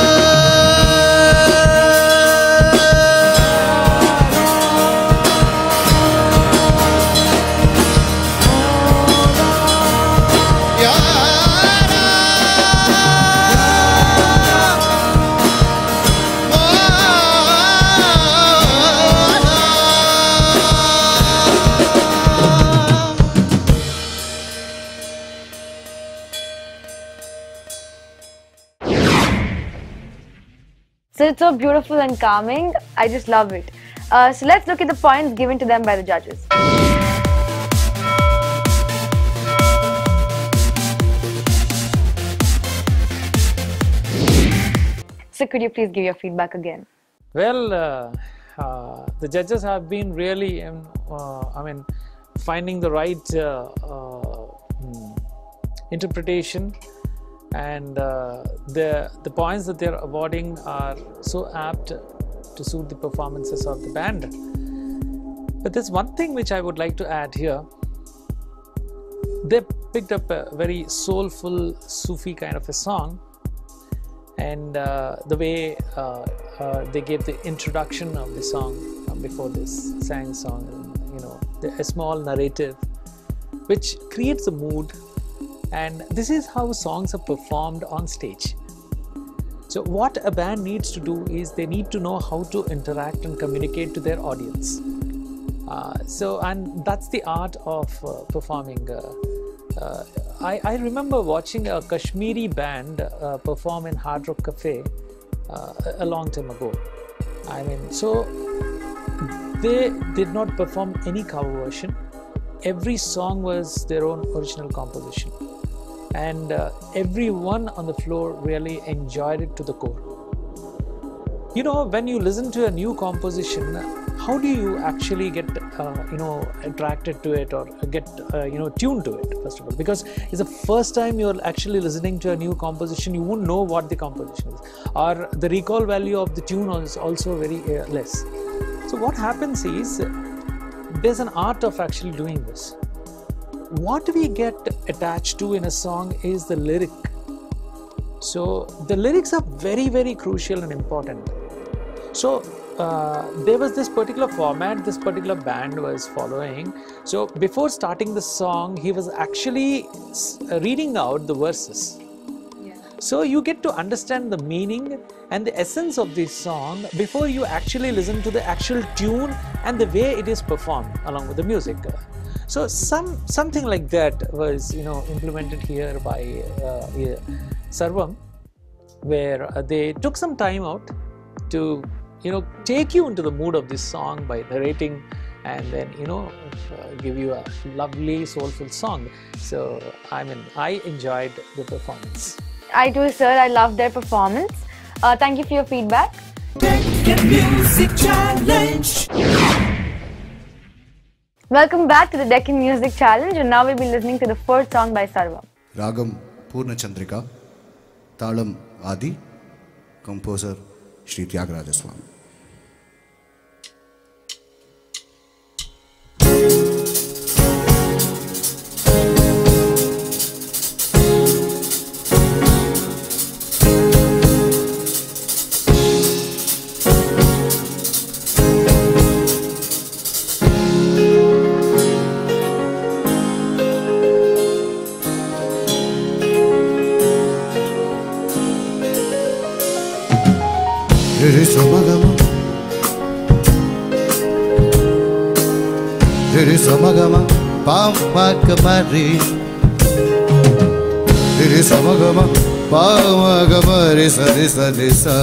So it's so beautiful and calming. I just love it. So let's look at the points given to them by the judges. So could you please give your feedback again? Well, the judges have been really, finding the right interpretation, and the points that they're awarding are so apt to suit the performances of the band. But there's one thing which I would like to add here. They picked up a very soulful Sufi kind of a song, and the way they gave the introduction of the song before this sang song, a small narrative which creates a mood. And this is how songs are performed on stage. So what a band needs to do is they need to know how to interact and communicate to their audience. And that's the art of performing. I remember watching a Kashmiri band perform in Hard Rock Cafe a long time ago. So they did not perform any cover version. Every song was their own original composition. And everyone on the floor really enjoyed it to the core. When you listen to a new composition, how do you actually get attracted to it or get tuned to it, first of all? Because it's the first time you're actually listening to a new composition, you won't know what the composition is, or the recall value of the tune is also very less. So what happens is there's an art of actually doing this. What we get attached to in a song is the lyric. So the lyrics are very, very crucial and important. So there was this particular format this particular band was following. So before starting the song, he was actually reading out the verses. So you get to understand the meaning and the essence of this song before you actually listen to the actual tune and the way it is performed along with the music. So something like that was implemented here by Sarvam, where they took some time out to take you into the mood of this song by narrating, and then give you a lovely soulful song. So I enjoyed the performance. I do, sir. I love their performance. Thank you for your feedback. Deccan Music Challenge. Welcome back to the Deccan Music Challenge, and now we'll be listening to the fourth song by Sarvam. Ragam Purna Chandrika, Talam Adi, composer Sri Tyagaraja Swami. Diri samagama pamagamari. Diri samagama pamagamari sari sari sa.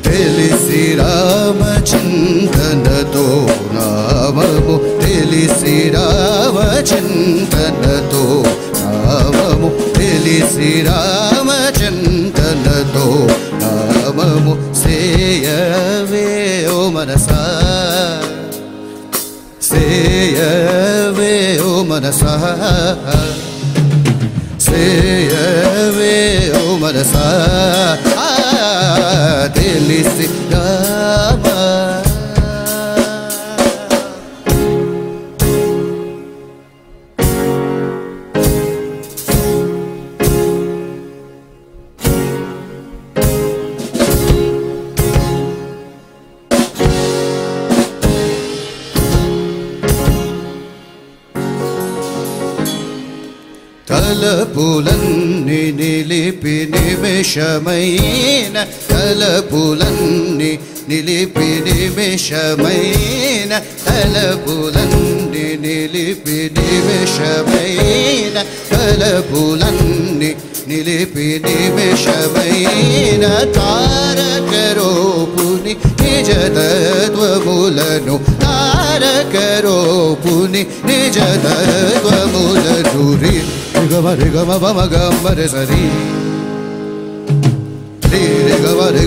తెలిసి రామచింతనతో నామము తెలిసి రామచింతనతో నామము తెలిసి రామచింతనతో నామము సేయవే ఓ మనసా సేయవే ఓ మనసా సేయవే ఓ మనసా తెలిసి రామ తలపులన్నీ నిలిపి నిమిషమైన తలపులన్నీ నిలిపి నిమిషమైన తలపులన్నీ నిలిపి నిమిషమైన తలపులన్నీ నిలిపి నిమిషమైన తారకరూపుని నిజ తత్వములను తారకరూపుని నిజ తత్వములను రి గమ రి గమ బమ గమ రి సరి రి రి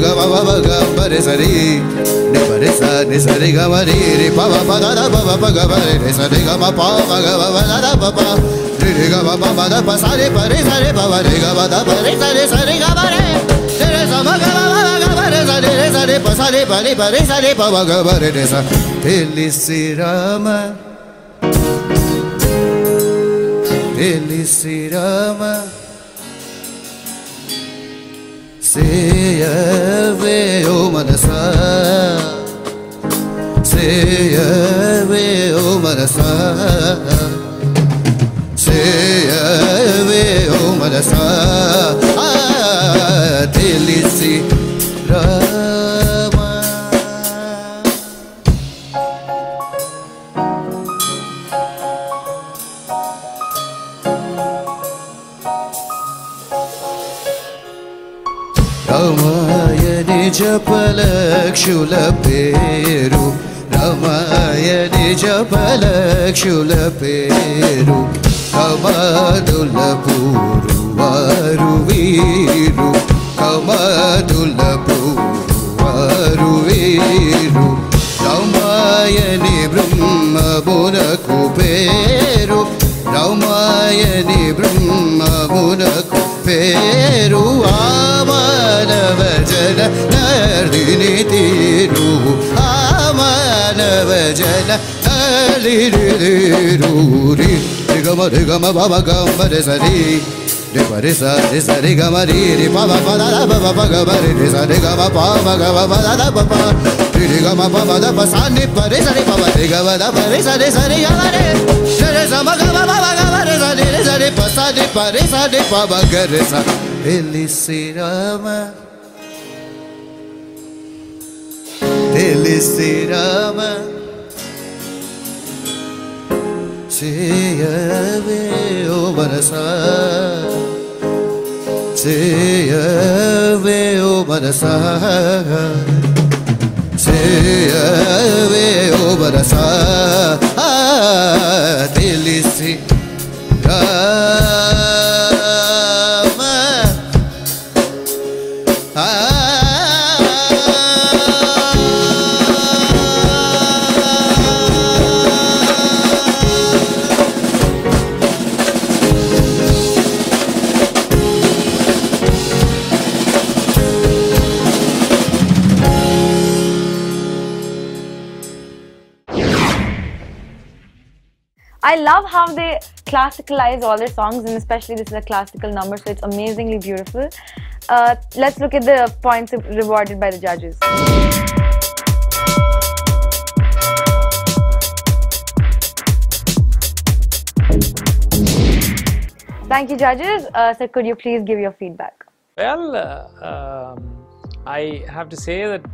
గమ బమ గమ రి సరి ని పరి స ని సరి గమ రి రి ప ప ద ద ప ప గమ రి సరి గమ ప ప గమ ద ద ప ప రి రి గమ బమ ద ప సరి ప రి సరి ప రి గమ ద ప రి సరి సరి గమ రి రి సమ గమ గమ రి సరి రి సరి ప సరి ప రి సరి ప గమ రి స తెలిసి రామ తెలిసి రామ సేయవే ఓ మనసా సేయవే ఓ మనసా సేయవే ఓ మనసా తెలిసి రామ రమాయని జపలక్షుల పేరు రమాయని జపలక్షుల పేరు కమాదుల పూరు వారు వీరు కమాదుల పూరు వారు వీరు రమాయని బ్రహ్మమునకు పేరు రమాయని బ్రహ్మమునకు పేరు ఆమానవ జన నర్దిని తీరు ఆమానవ జన నర్దిని తీరు గమ రి గమ బమ గమ రి సరి రి పరి స రి సరి గమ రి రి ప ప ద ద ప ప గమ రి రి సరి గమ ప మ గమ ప ద ద ప ప రి రి గమ ప మ ద ప స ని ప రి సరి ప మ రి గమ ద ప రి సరి సరి గమ రి రి సమ గమ ప మ గమ రి సరి రి సరి ప స ని ప రి స ని ప మ గ రి స తెలిసి రామ తెలిసి రామ సేయవే ఓ మనసా సేయవే ఓ మనసా సేయవే ఓ మనసా తెలిసి Rama I love how they classicalize all their songs, and especially this is a classical number, so it's amazingly beautiful. Let's look at the points rewarded by the judges. Thank you, judges. Sir, could you please give your feedback? Well, I have to say that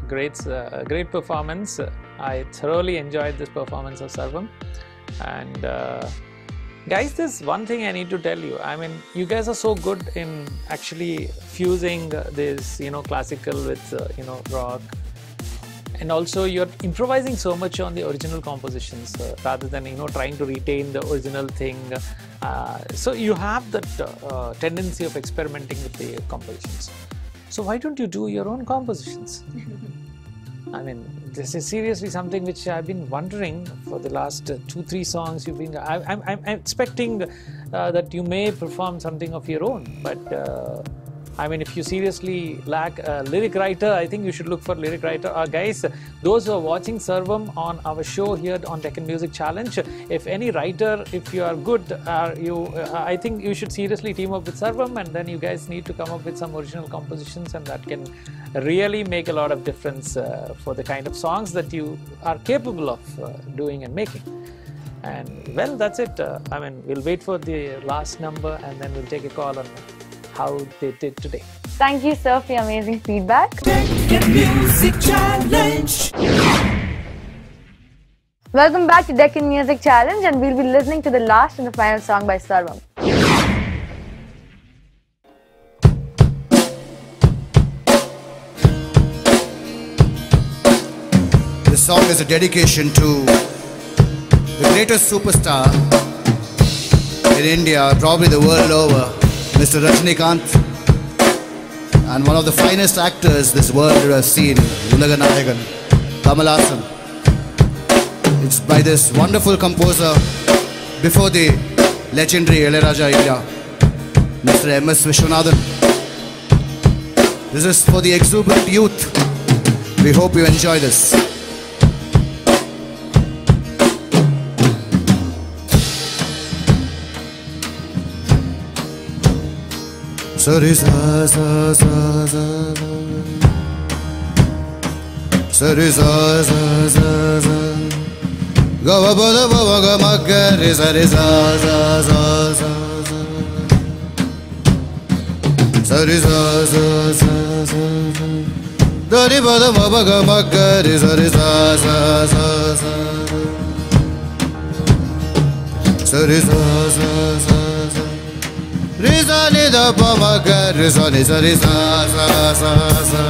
great performance. I thoroughly enjoyed this performance of Sarvam. And guys, there's one thing I need to tell you. I mean, you guys are so good in actually fusing this, classical with, rock. And also you're improvising so much on the original compositions rather than, trying to retain the original thing. So you have that tendency of experimenting with the compositions. So why don't you do your own compositions? I mean, this is seriously something which I've been wondering for the last 2-3 songs you've been. I'm expecting that you may perform something of your own, but I mean, if you seriously lack a lyric writer, I think you should look for lyric writer. Guys, those who are watching Sarvam on our show here on Deccan Music Challenge, if any writer, if you are good, I think you should seriously team up with Sarvam, and then you guys need to come up with some original compositions, and that can really make a lot of difference for the kind of songs that you are capable of doing and making. And well, that's it. I mean, we'll wait for the last number and then we'll take a call on how they did today. Thank you, sir, for your amazing feedback. Deccan Music Challenge. Welcome back to Deccan Music Challenge, and we'll be listening to the last and the final song by Sarvam. This song is a dedication to the greatest superstar in India, probably the world over, Mr. Rajinikanth, and one of the finest actors this world has seen, Ulaganayagan, Kamal Haasan. It's by this wonderful composer before the legendary Ilayaraja era, Mr. M.S. Vishwanathan. This is for the exuberant youth. We hope you enjoy this. Sari sa sa sa sa, sari sa sa sa sa, ga ba ba da ba ba ga ma ga re sari sa sa sa sa, sari sa sa sa sa, da re ba da ba ba ga ma ga re sari sa sa sa sa, sari sa sa sa sa. Risa ni da pa ma ga risa ni sa sa sa sa,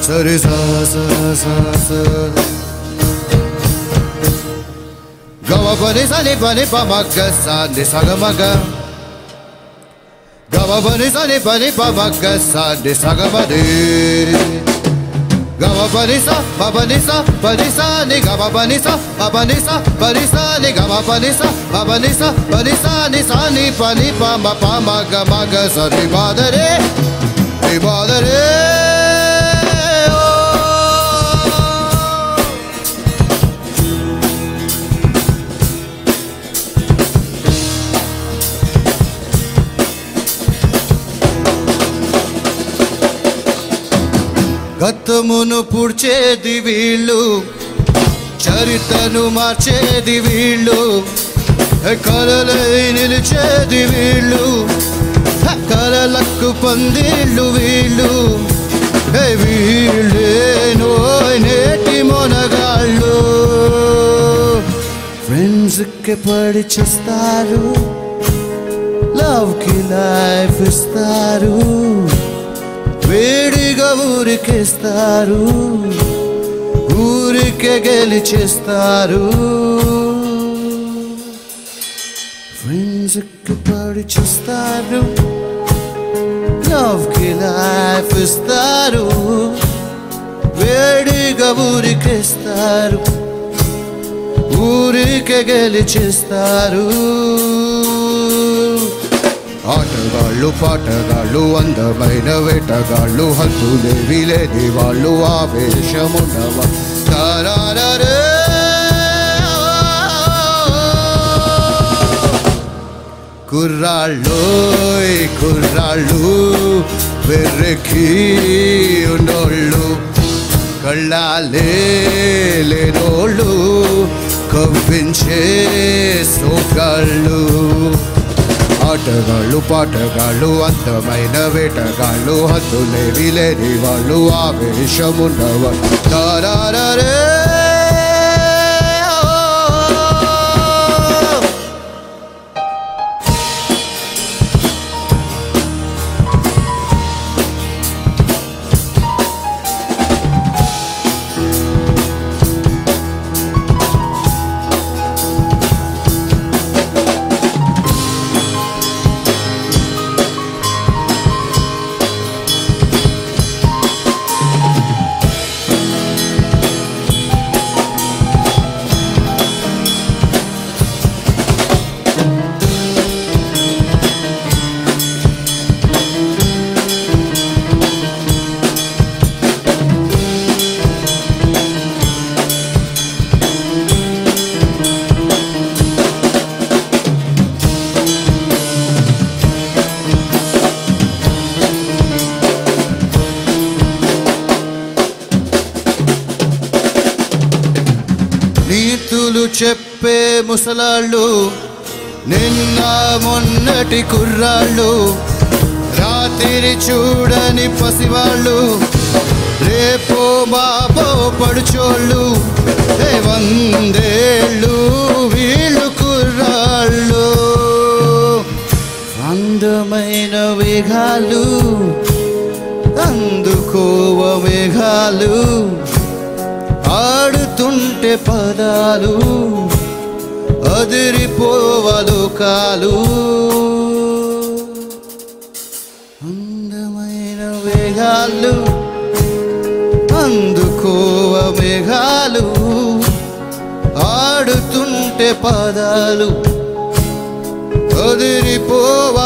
sa risa sa sa sa, ga ma pa ni pa ma ga sa ni sa ga ma ga, ga ma pa ni pa ma ga sa ni sa ga ma de. Gama panisa, papanisa, panisa, ni gama panisa, papanisa, panisa, ni gama panisa, papanisa, panisa, ni sa ni pani pama pama gama ga sa ni badare, ni badare. గతమును పూడ్చేది వీళ్ళు, చరితను మార్చేది వీళ్ళు, కలలై నిలిచేది వీళ్ళు, కలలకు పందిళ్ళు వీళ్ళు, వీళ్ళేనో నేటి మొనగాళ్ళు. Friends కి పడి చేస్తారు, లవ్ కి లైఫ్ ఇస్తారు, వేడిగా ఊరికేస్తారు, ఊరికే గెలిచేస్తారు. ఫ్రెండ్స్ కి పడి చూస్తారు, లవ్ కి లైఫ్ ఇస్తారు, వేడిగా ఊరికేస్తారు, ఊరికే గెలిచేస్తారు. ఆటగాళ్ళు పాటగాళ్ళు అందమైన వేటగాళ్ళు, హద్దులేవి లేని వాళ్ళు ఆవేశమున్నవా తారారే. కుర్రాళ్ళోయ్ కుర్రాళ్ళు వెర్రెక్కి ఉన్నోళ్ళు, కళ్ళాలే లేనోళ్ళు కవ్వించే సోకాళ్ళు. ఆటగాళ్ళు పాటగాళ్ళు అందమైన వేటగాళ్ళు హద్దులేవి లేని వాళ్ళు ఆవేశమున్నవాళ్ళు తారారే నీతులు చెప్పే ముసలాళ్ళు నిన్న మొన్నటి కుర్రాళ్ళు రాత్రి చూడని పసివాళ్ళు రేపో బాబో పడుచోళ్ళు వందేళ్ళు వీళ్ళు కుర్రాళ్ళు అందమైన వేగాలు అందుకోవ మేఘాలు ఆడుతుంటే పదాలు అదిరిపోవలోకాలు అందమైన వేగాలు అందుకోవ మేఘాలు ఆడుతుంటే పదాలు అదిరిపోవలోకాలు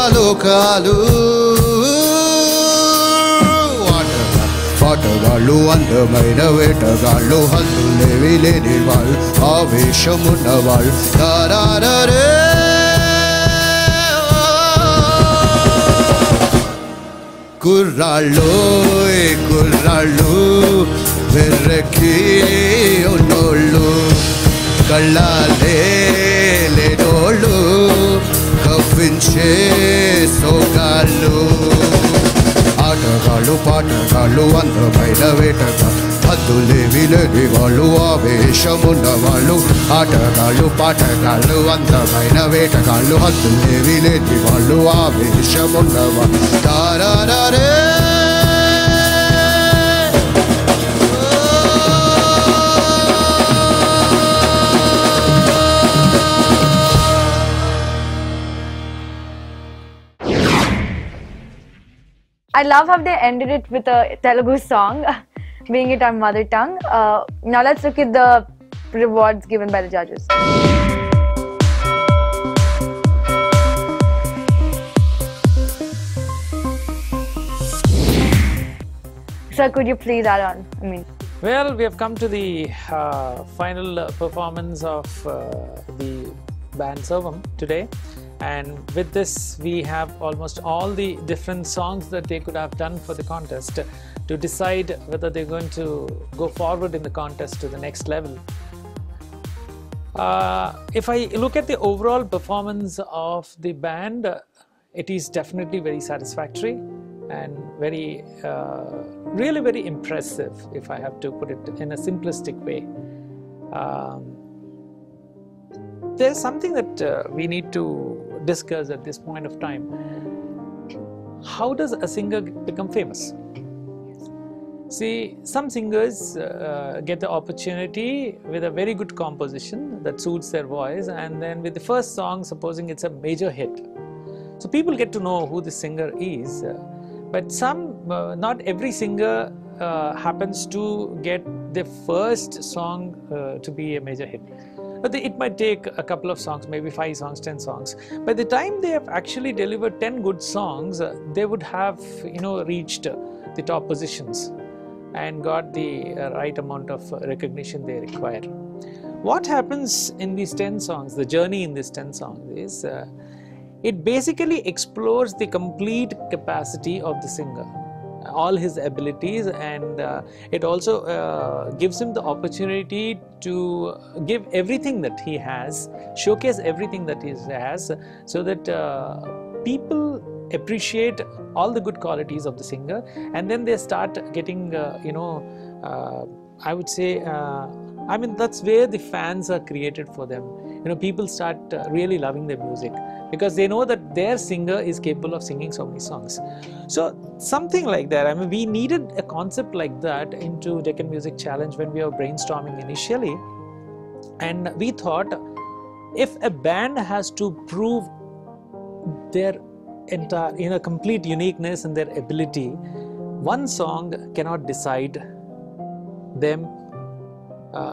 పాటగాళ్ళు అందమైన వేటగాళ్ళు హద్దులేవి లేని వాళ్ళు ఆవేశమున్నవాళ్ళు తారారే కుర్రాళ్ళు కుర్రాళ్ళు వెర్రకి ఉన్నోళ్ళు కళ్ళాలే లేనోళ్ళు కవ్వించే సోగాళ్ళు ఆటగాళ్ళు పాటగాళ్ళు అందమైన వేటగాళ్ళు హద్దులేవి లేని వాళ్ళు ఆవేశమున్న వాళ్ళు ఆటగాళ్ళు పాటగాళ్ళు అందమైన వేటగాళ్ళు హద్దులేవి లేని వాళ్ళు ఆవేశమున్న వాళ్ళు తారారే I love how they ended it with a Telugu song, being it our mother tongue. Now let's look at the rewards given by the judges. Sir, could you please add on? Well, we have come to the final performance of the band Servam today. And with this, we have almost all the different songs that they could have done for the contest to decide whether they're going to go forward in the contest to the next level. If I look at the overall performance of the band, it is definitely very satisfactory and very, really very impressive, if I have to put it in a simplistic way. There's something that we need to discuss at this point of time. How does a singer become famous? See, some singers get the opportunity with a very good composition that suits their voice, and then with the first song, supposing it's a major hit, so people get to know who the singer is. But not every singer happens to get their first song to be a major hit. But it might take a couple of songs, maybe 5 songs, 10 songs. By the time they have actually delivered 10 good songs, they would have, reached the top positions and got the right amount of recognition they require. What happens in these 10 songs, the journey in these 10 songs is, it basically explores the complete capacity of the singer, all his abilities, and it also gives him the opportunity to give everything that he has, showcase everything that he has, so that people appreciate all the good qualities of the singer, and then they start getting, I would say, I mean, that's where the fans are created for them. People start really loving their music because they know that their singer is capable of singing so many songs. So something like that. I mean, we needed a concept like that into Deccan Music Challenge when we were brainstorming initially, and we thought if a band has to prove their entire, complete uniqueness and their ability, one song cannot decide them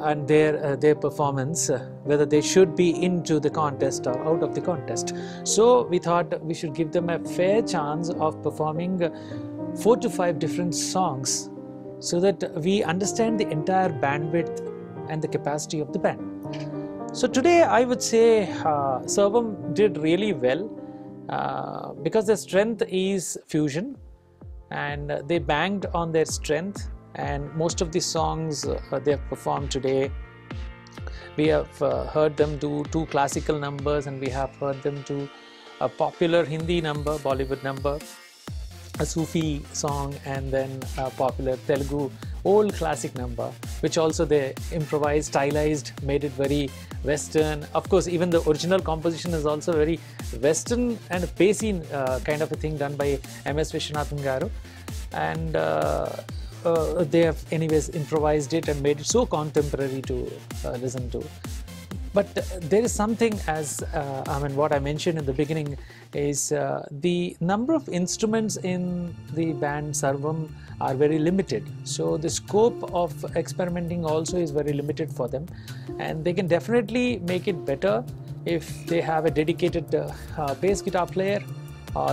and their performance, whether they should be into the contest or out of the contest. So we thought we should give them a fair chance of performing 4 to 5 different songs so that we understand the entire bandwidth and the capacity of the band. So today I would say Sarvam did really well because their strength is fusion, and they banged on their strength. And most of the songs they have performed today, we have heard them do 2 classical numbers, and we have heard them do a popular Hindi number, Bollywood number, a Sufi song, and then a popular Telugu old classic number, which also they improvised, stylized, made it very Western. Of course, even the original composition is also very Western and pacey kind of a thing done by M.S. Vishwanathan Garu. And they have anyways improvised it and made it so contemporary to listen to. But there is something, as what I mentioned in the beginning is the number of instruments in the band Sarvam are very limited. So the scope of experimenting also is very limited for them, and they can definitely make it better if they have a dedicated bass guitar player.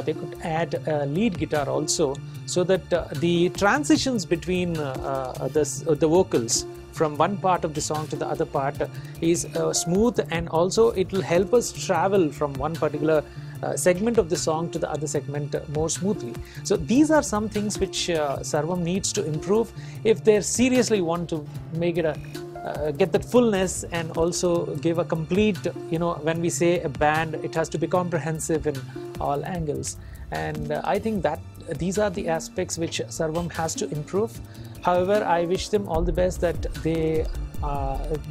They could add a lead guitar also, so that the transitions between the vocals from one part of the song to the other part is smooth, and also it will help us travel from one particular segment of the song to the other segment more smoothly. So these are some things which Sarvam needs to improve if they seriously want to make it get that fullness, and also give a complete, when we say a band, it has to be comprehensive in all angles. And I think that these are the aspects which Sarvam has to improve. However, I wish them all the best, that they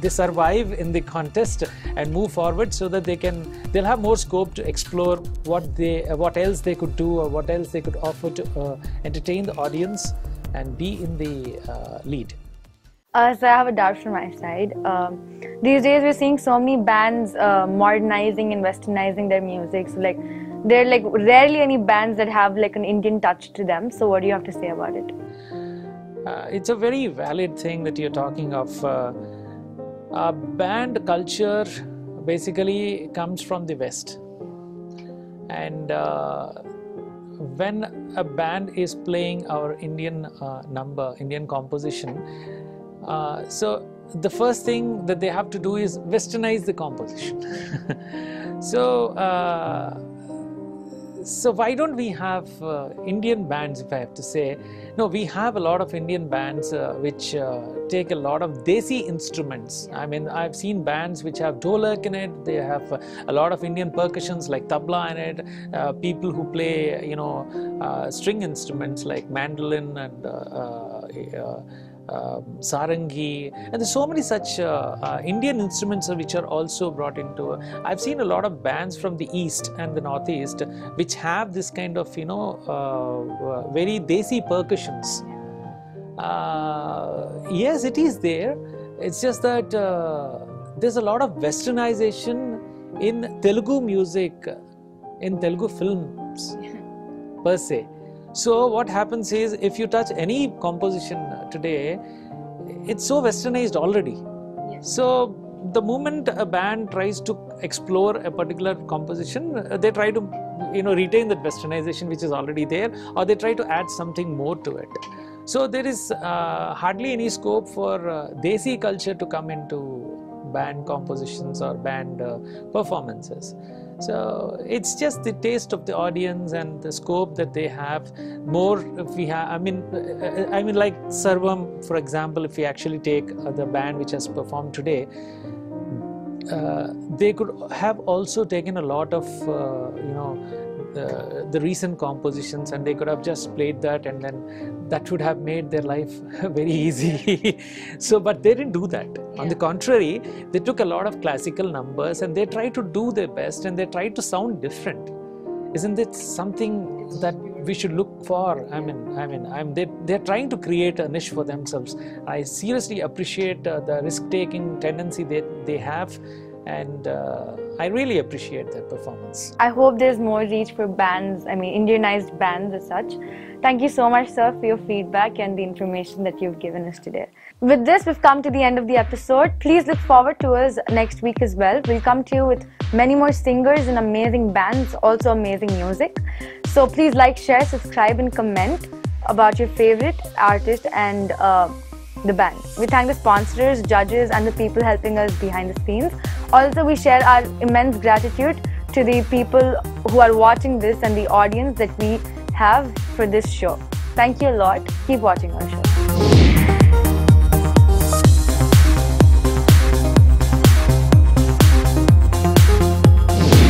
survive in the contest and move forward, so that they'll have more scope to explore what else they could do, or what else they could offer to entertain the audience and be in the lead. So I have a doubt from my side. These days we're seeing so many bands modernizing and westernizing their music. So there are rarely any bands that have an Indian touch to them. So what do you have to say about it? It's a very valid thing that you're talking of. Band culture basically comes from the West, and when a band is playing our Indian Indian composition, so the first thing that they have to do is westernize the composition. So why don't we have Indian bands, if I have to say? No, we have a lot of Indian bands which take a lot of desi instruments. I mean, I've seen bands which have dholak in it. They have a lot of Indian percussions like tabla in it. People who play, string instruments like mandolin and sarangi, and there's so many such Indian instruments which are also brought into. I've seen a lot of bands from the east and the northeast which have this kind of very desi percussions. Yes, it is there. It's just that there's a lot of westernization in Telugu music, in Telugu films per se. So what happens is, if you touch any composition today, it's so westernized already. Yes. So the moment a band tries to explore a particular composition, they try to retain that westernization which is already there, or they try to add something more to it. So there is hardly any scope for desi culture to come into band compositions or band performances. So it's just the taste of the audience and the scope that they have. More if we have, I mean like Sarvam, for example, if we actually take the band which has performed today, they could have also taken a lot of the recent compositions, and they could have just played that, and then that would have made their life very easy. So, but they didn't do that. On the contrary, they took a lot of classical numbers and they tried to do their best, and they tried to sound different. Isn't it something that we should look for? They're trying to create a niche for themselves. I seriously appreciate the risk-taking tendency they have, and I really appreciate their performance. I hope there's more reach for bands, Indianized bands as such. Thank you so much, sir, for your feedback and the information that you've given us today. With this, we've come to the end of the episode. Please look forward to us next week as well. We'll come to you with many more singers and amazing bands, also amazing music. So please like, share, subscribe and comment about your favorite artist and the band. We thank the sponsors, judges and the people helping us behind the scenes. Also, we share our immense gratitude to the people who are watching this and the audience that we have for this show. Thank you a lot. Keep watching our show.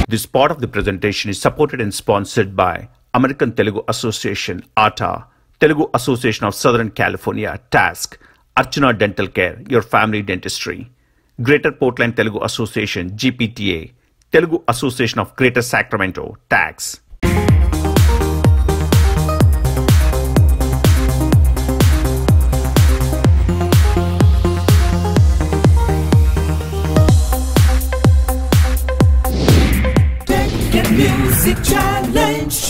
This part of the presentation is supported and sponsored by American Telugu Association, ATA, Telugu Association of Southern California, TASC, Archana Dental Care, Your Family Dentistry, Greater Portland Telugu Association, GPTA, Telugu Association of Greater Sacramento, TAX.